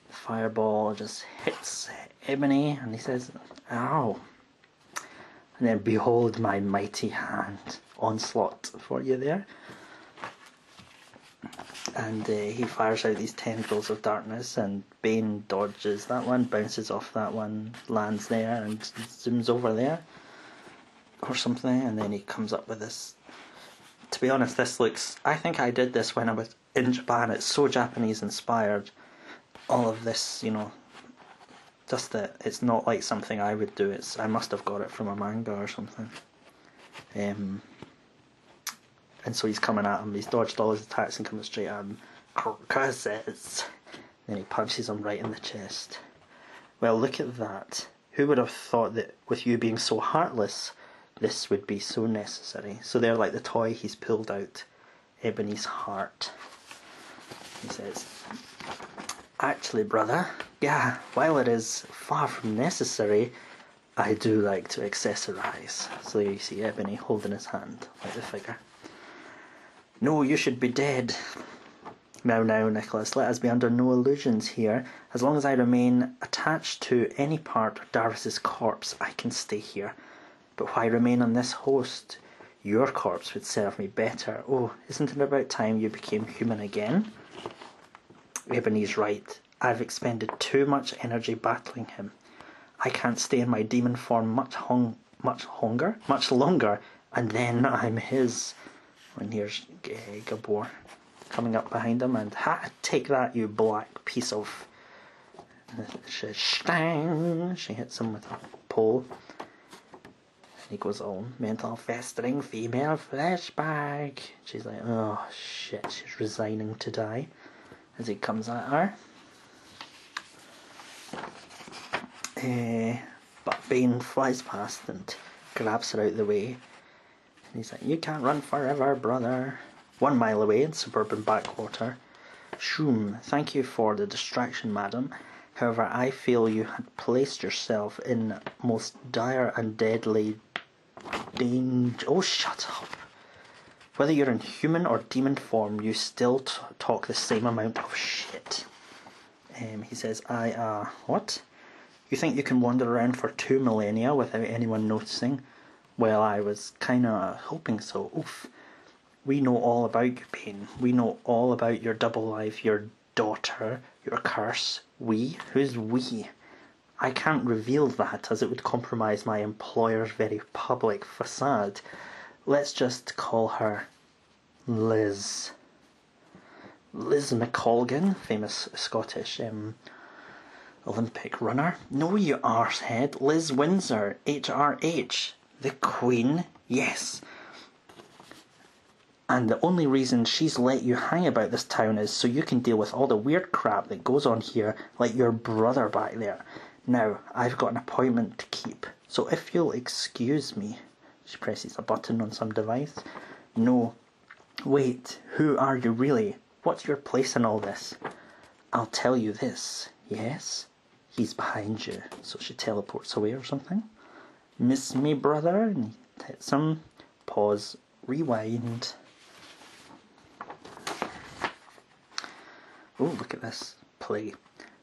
The fireball just hits Ebony, and he says, "Ow!" And then, behold my mighty hand. Onslaught for you there. And he fires out these tendrils of darkness, and Bane dodges that one, bounces off that one, lands there, and zooms over there, or something, and then he comes up with this. To be honest, this looks... I think I did this when I was in Japan. It's so Japanese inspired. All of this, you know, just that it's not like something I would do. I must have got it from a manga or something. And so he's coming at him. He's dodged all his attacks and coming straight at him. Curses! Then he punches him right in the chest. Well, look at that. Who would have thought that with you being so heartless, this would be so necessary? So they're like the toy he's pulled out. Ebony's heart. He says, "Actually, brother, yeah, while it is far from necessary, I do like to accessorize." So you see Ebony holding his hand, like the figure. "No, you should be dead." Now, Nicholas, let us be under no illusions here. As long as I remain attached to any part of Darvis's corpse, I can stay here. But why remain on this host? Your corpse would serve me better. Oh, isn't it about time you became human again? Ebony's right. I've expended too much energy battling him. I can't stay in my demon form much longer, and then I'm his. And here's Gabor coming up behind him, and take that, you black piece of... Stang! She hits him with a pole. And he goes all mental, festering female flashback. She's like, oh shit, she's resigning to die as he comes at her. But Bane flies past and grabs her out of the way. And he's like, "You can't run forever, brother." 1 mile away in suburban Backwater. "Shoom, thank you for the distraction, madam. However, I feel you had placed yourself in most dire and deadly danger." Oh, shut up. "Whether you're in human or demon form, you still talk the same amount of shit." He says, what? "You think you can wander around for 2 millennia without anyone noticing? Well, I was kinda hoping so. Oof. We know all about you, Bane. We know all about your double life, your daughter, your curse. We? Who's we? I can't reveal that, as it would compromise my employer's very public facade. Let's just call her Liz. Liz McColgan, famous Scottish Olympic runner. No, you arsehead. Liz Windsor, HRH. The Queen? Yes. And the only reason she's let you hang about this town is so you can deal with all the weird crap that goes on here, like your brother back there. Now, I've got an appointment to keep, so if you'll excuse me... She presses a button on some device. No. Wait, who are you really? What's your place in all this? I'll tell you this. Yes? He's behind you. So she teleports away or something. Miss me, brother? And he hits him. Pause. Rewind. Oh, look at this play.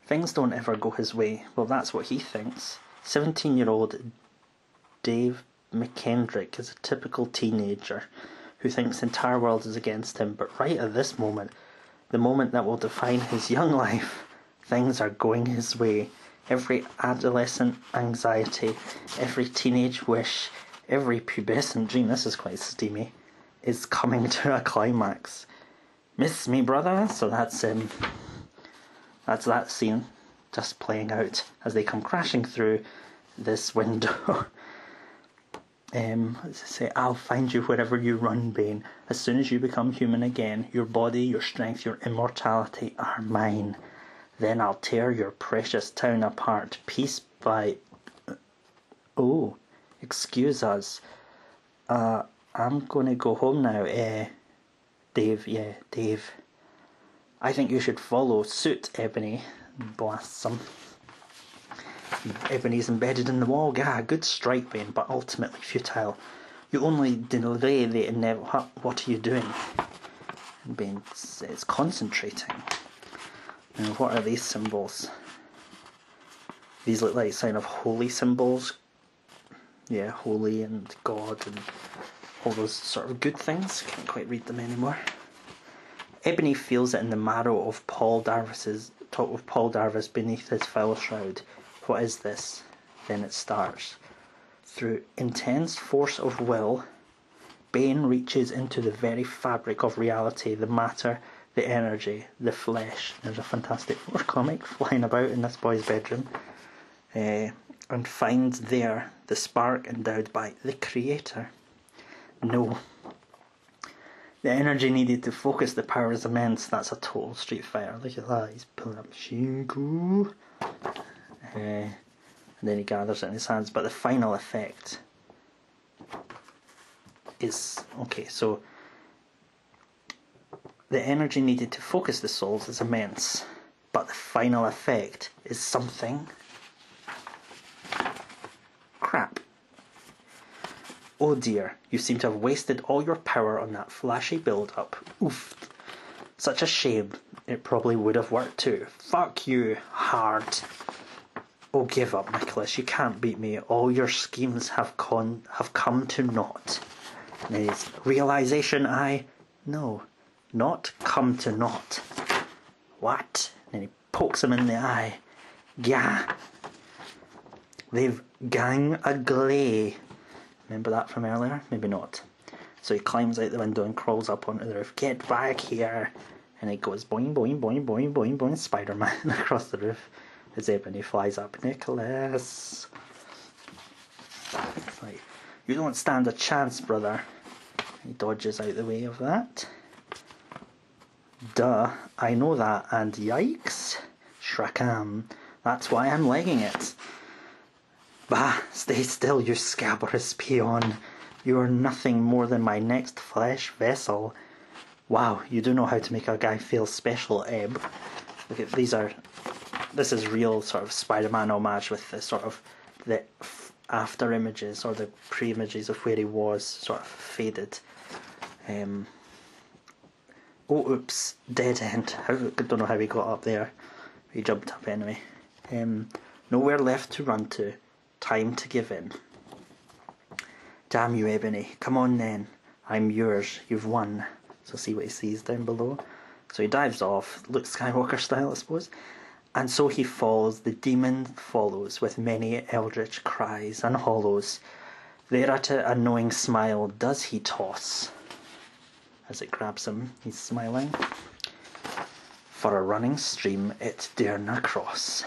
Things don't ever go his way. Well, that's what he thinks. 17-year-old Dave McKendrick is a typical teenager who thinks the entire world is against him, but right at this moment, the moment that will define his young life, things are going his way. Every adolescent anxiety, every teenage wish, every pubescent dream, this is quite steamy, is coming to a climax. Miss me, brother? So that's that scene just playing out as they come crashing through this window. Let's say, I'll find you wherever you run, Bane. As soon as you become human again, your body, your strength, your immortality are mine. Then I'll tear your precious town apart, piece by... Oh, excuse us. I'm gonna go home now. Dave, yeah, Dave. I think you should follow suit, Ebony. Blasts him. Ebony's embedded in the wall. Yeah, good strike, Bane, but ultimately futile. You only delay the inevitable. What are you doing? And Bane is concentrating. Now, what are these symbols? These look like a sign of holy symbols. Yeah, holy and God and all those sort of good things. Can't quite read them anymore. Ebony feels it in the marrow of Paul Darvis's top of Paul Darvis beneath his foul shroud. What is this? Then it starts. Through intense force of will, Bane reaches into the very fabric of reality, the matter, the energy, the flesh. There's a Fantastic Four comic flying about in this boy's bedroom. And finds there the spark endowed by the Creator. No. The energy needed to focus the power is immense. That's a total Street Fighter. Look at that. He's pulling up Shinku. And then he gathers it in his hands. But the final effect is... Okay, so... The energy needed to focus the souls is immense. But the final effect is something... crap. Oh dear, you seem to have wasted all your power on that flashy build-up. Oof. Such a shame. It probably would have worked too. Fuck you, hard. Oh, give up, Nicholas. You can't beat me. All your schemes have come to naught. And then his realization, no, not come to naught. What? And then he pokes him in the eye. Gah. They've gang agley. Remember that from earlier? Maybe not. So he climbs out the window and crawls up onto the roof. Get back here! And he goes boing, boing, boing, boing, boing, boing, Spider-Man across the roof as Ebony flies up. Nicholas! It's like, you don't stand a chance, brother. He dodges out the way of that. Duh, I know that, and yikes! Shrakam. That's why I'm legging it. Bah, stay still, you scabrous peon. You are nothing more than my next flesh vessel. Wow, you do know how to make a guy feel special, Eb. Look at this is real sort of Spider-Man homage with the sort of the after images or the pre-images of where he was sort of faded. Oh, oops, dead end. I don't know how he got up there. He jumped up anyway. Nowhere left to run to. Time to give in. Damn you, Ebony. Come on then. I'm yours. You've won. So see what he sees down below. So he dives off, Luke Skywalker style, I suppose. And so he falls. The demon follows with many eldritch cries and hollows. Thereat a knowing smile does he toss. As it grabs him, he's smiling. For a running stream it dare na cross.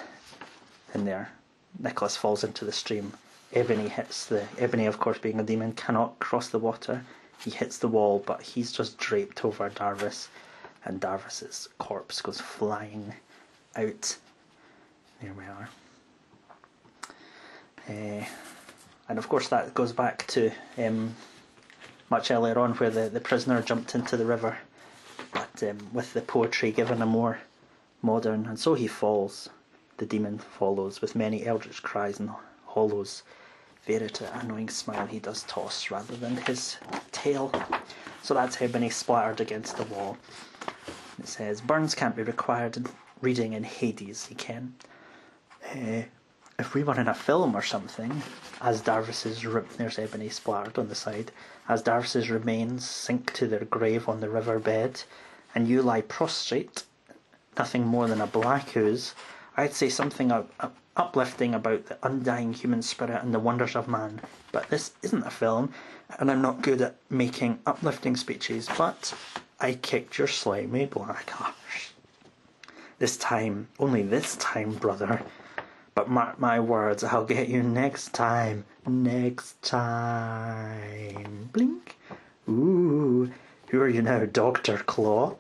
In there, Nicholas falls into the stream. Ebony hits the... Ebony, of course, being a demon, cannot cross the water. He hits the wall, but he's just draped over Darvis. And Darvis's corpse goes flying out. There we are. And of course that goes back to much earlier on where the prisoner jumped into the river. But with the poetry given a more modern... And so he falls. The demon follows with many eldritch cries and hollows. Verita, a knowing smile he does toss rather than his tail. So that's Ebony splattered against the wall. It says, burns can't be required in reading in Hades, he can. If we were in a film or something, as Darvis's... There's Ebony splattered on the side. As Darvis's remains sink to their grave on the riverbed, and you lie prostrate, nothing more than a black ooze, I'd say something uplifting about the undying human spirit and the wonders of man. But this isn't a film, and I'm not good at making uplifting speeches, but I kicked your slimy black arse. This time, only this time, brother. But mark my words, I'll get you next time. Next time. Blink. Ooh. Who are you now, Dr. Claw?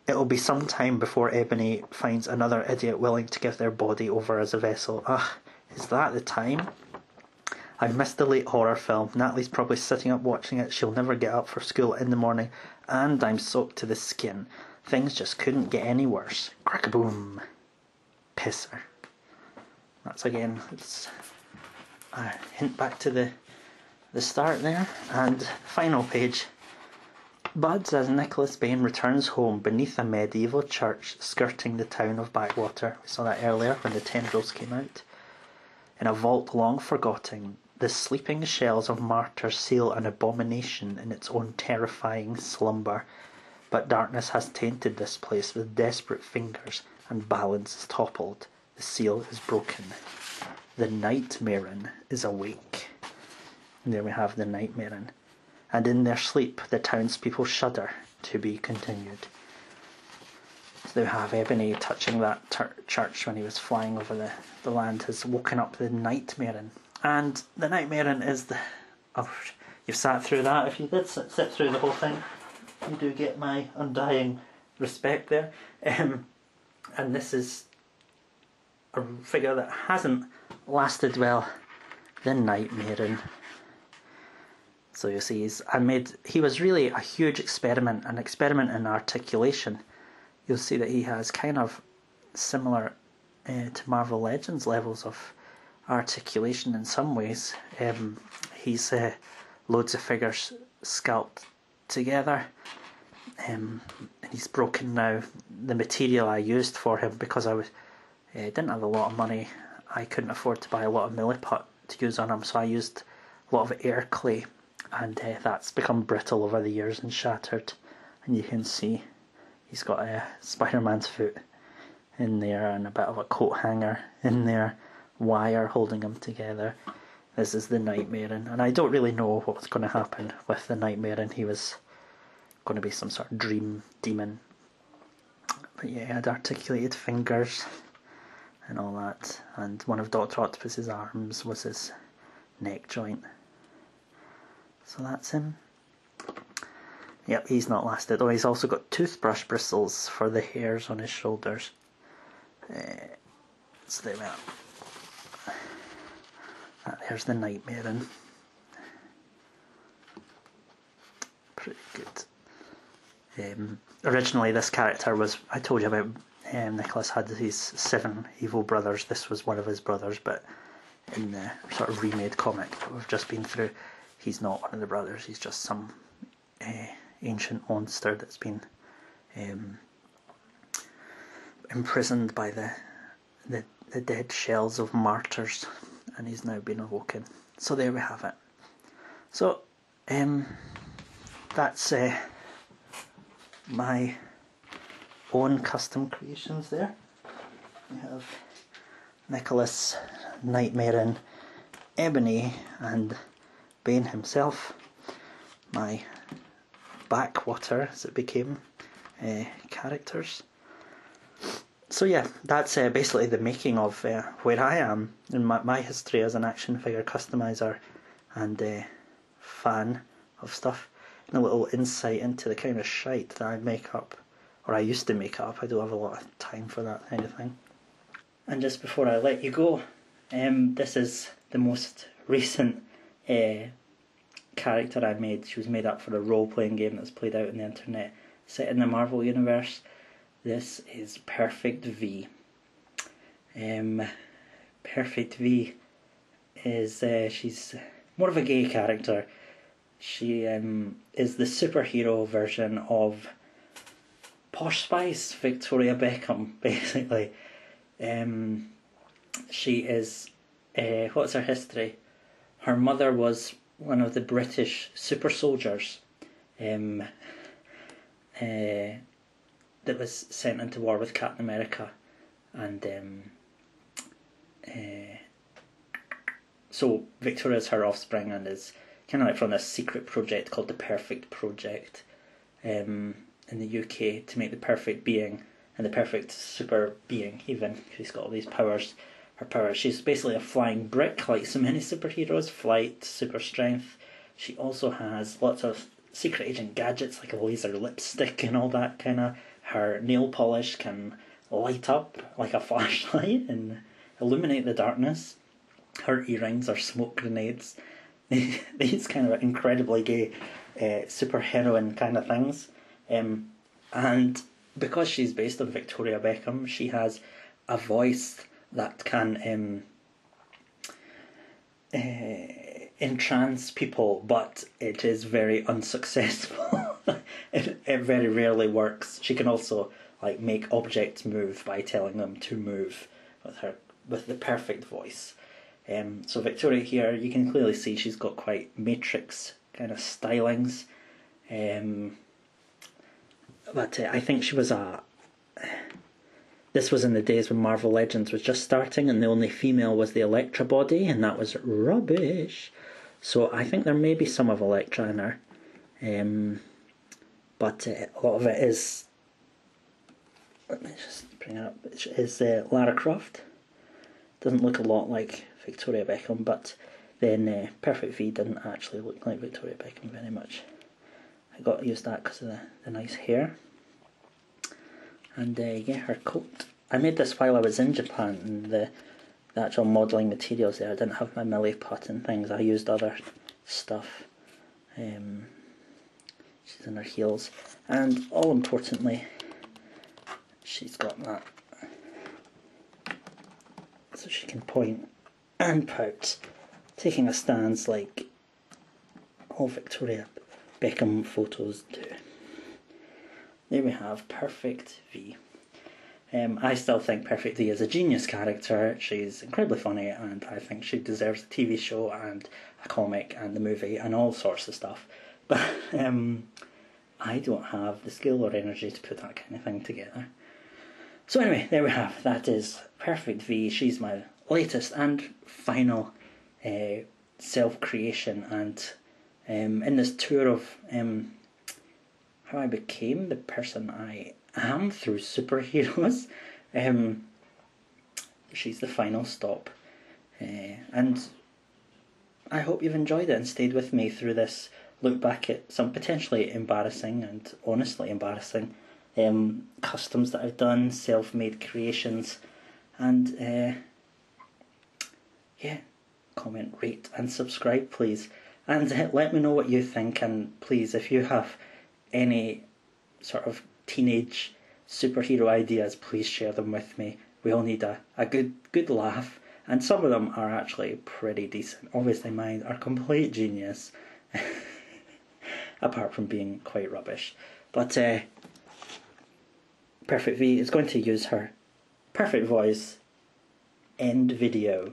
It'll be some time before Ebony finds another idiot willing to give their body over as a vessel. Ugh, is that the time? I've missed the late horror film. Natalie's probably sitting up watching it. She'll never get up for school in the morning. And I'm soaked to the skin. Things just couldn't get any worse. Crack-a-boom. Pisser. That's again, it's a hint back to the start there. And final page. Buds as Nicholas Bain returns home beneath a medieval church skirting the town of Backwater. We saw that earlier when the tendrils came out. In a vault long forgotten, the sleeping shells of martyrs seal an abomination in its own terrifying slumber. But darkness has tainted this place with desperate fingers, and balance is toppled. The seal is broken. The Nightmarean is awake. And there we have the Nightmarean. And in their sleep the townspeople shudder. To be continued. So they have Ebony touching that church when he was flying over the land has woken up the Nightmarean. And the Nightmarean is the... Oh, you've sat through that. If you did sit through the whole thing, you do get my undying respect there. And this is a figure that hasn't lasted well. The Nightmarean. So you see, he was really a huge experiment, an experiment in articulation. You'll see that he has kind of similar to Marvel Legends levels of articulation in some ways. He's loads of figures sculpted together, and he's broken now. The material I used for him, because I didn't have a lot of money, I couldn't afford to buy a lot of milliput to use on him, so I used a lot of air clay. And that's become brittle over the years and shattered. And you can see he's got a Spider-Man's foot in there and a bit of a coat hanger in there, wire holding them together. This is the Nightmarean, and I don't really know what was going to happen with the Nightmarean. He was going to be some sort of dream demon. But yeah, he had articulated fingers and all that. And one of Dr. Octopus's arms was his neck joint. So that's him. Yep, he's not lasted. Oh, he's also got toothbrush bristles for the hairs on his shoulders. So there we are. There's the Nightmarean. Pretty good. Originally this character was... I told you about Nicholas had these 7 evil brothers. This was one of his brothers, but in the sort of remade comic that we've just been through, he's not one of the brothers, he's just some ancient monster that's been imprisoned by the dead shells of martyrs, and he's now been awoken. So there we have it. So, that's my own custom creations there. We have Nicholas, Nightmare in Ebony, and Bane himself. My backwater, as it became, characters. So yeah, that's basically the making of where I am in my history as an action figure customiser and fan of stuff, and a little insight into the kind of shite that I make up, or I used to make up. I don't have a lot of time for that kind of thing. And just before I let you go, this is the most recent character I made. She was made up for a role-playing game that's played out on the internet, set in the Marvel universe. This is Perfect V. Perfect V is, she's more of a gay character. She is the superhero version of Posh Spice, Victoria Beckham, basically. She is, what's her history? Her mother was one of the British super soldiers that was sent into war with Captain America, and so Victoria's her offspring and is kind of like from this secret project called the Perfect Project in the UK to make the perfect being and the perfect super being even. She's got all these powers. Her powers, she's basically a flying brick like so many superheroes, flight, super strength. She also has lots of secret agent gadgets like a laser lipstick and all that kind of. Her nail polish can light up like a flashlight and illuminate the darkness. Her earrings are smoke grenades. These kind of incredibly gay superheroine kind of things. And because she's based on Victoria Beckham, she has a voice that can entrance people, but it is very unsuccessful. It very rarely works. She can also like make objects move by telling them to move with the perfect voice. So Victoria here, you can clearly see she's got quite Matrix kind of stylings. But I think she was this was in the days when Marvel Legends was just starting and the only female was the Elektra body, and that was rubbish. So I think there may be some of Elektra in her. But a lot of it is, let me just bring it up, is Lara Croft. Doesn't look a lot like Victoria Beckham, but then Perfect V didn't actually look like Victoria Beckham very much. I got to use that because of the nice hair. And yeah, her coat. I made this while I was in Japan, and the actual modelling materials there, I didn't have my milliput and things, I used other stuff. She's in her heels, and all importantly, she's got that, so she can point and pout, taking a stance like all Victoria Beckham photos do. There we have Perfect V. I still think Perfect V is a genius character. She's incredibly funny, and I think she deserves a TV show and a comic and a movie and all sorts of stuff. But I don't have the skill or energy to put that kind of thing together. So anyway, there we have. That is Perfect V. She's my latest and final self-creation, and in this tour of how I became the person I am through superheroes, she's the final stop. And I hope you've enjoyed it and stayed with me through this look back at some potentially embarrassing and honestly embarrassing customs that I've done, self-made creations, and yeah, comment, rate and subscribe please, and let me know what you think, and please, if you have any sort of teenage superhero ideas, please share them with me. We all need a good laugh, and some of them are actually pretty decent. Obviously mine are complete genius apart from being quite rubbish. But Perfect V is going to use her perfect voice end video.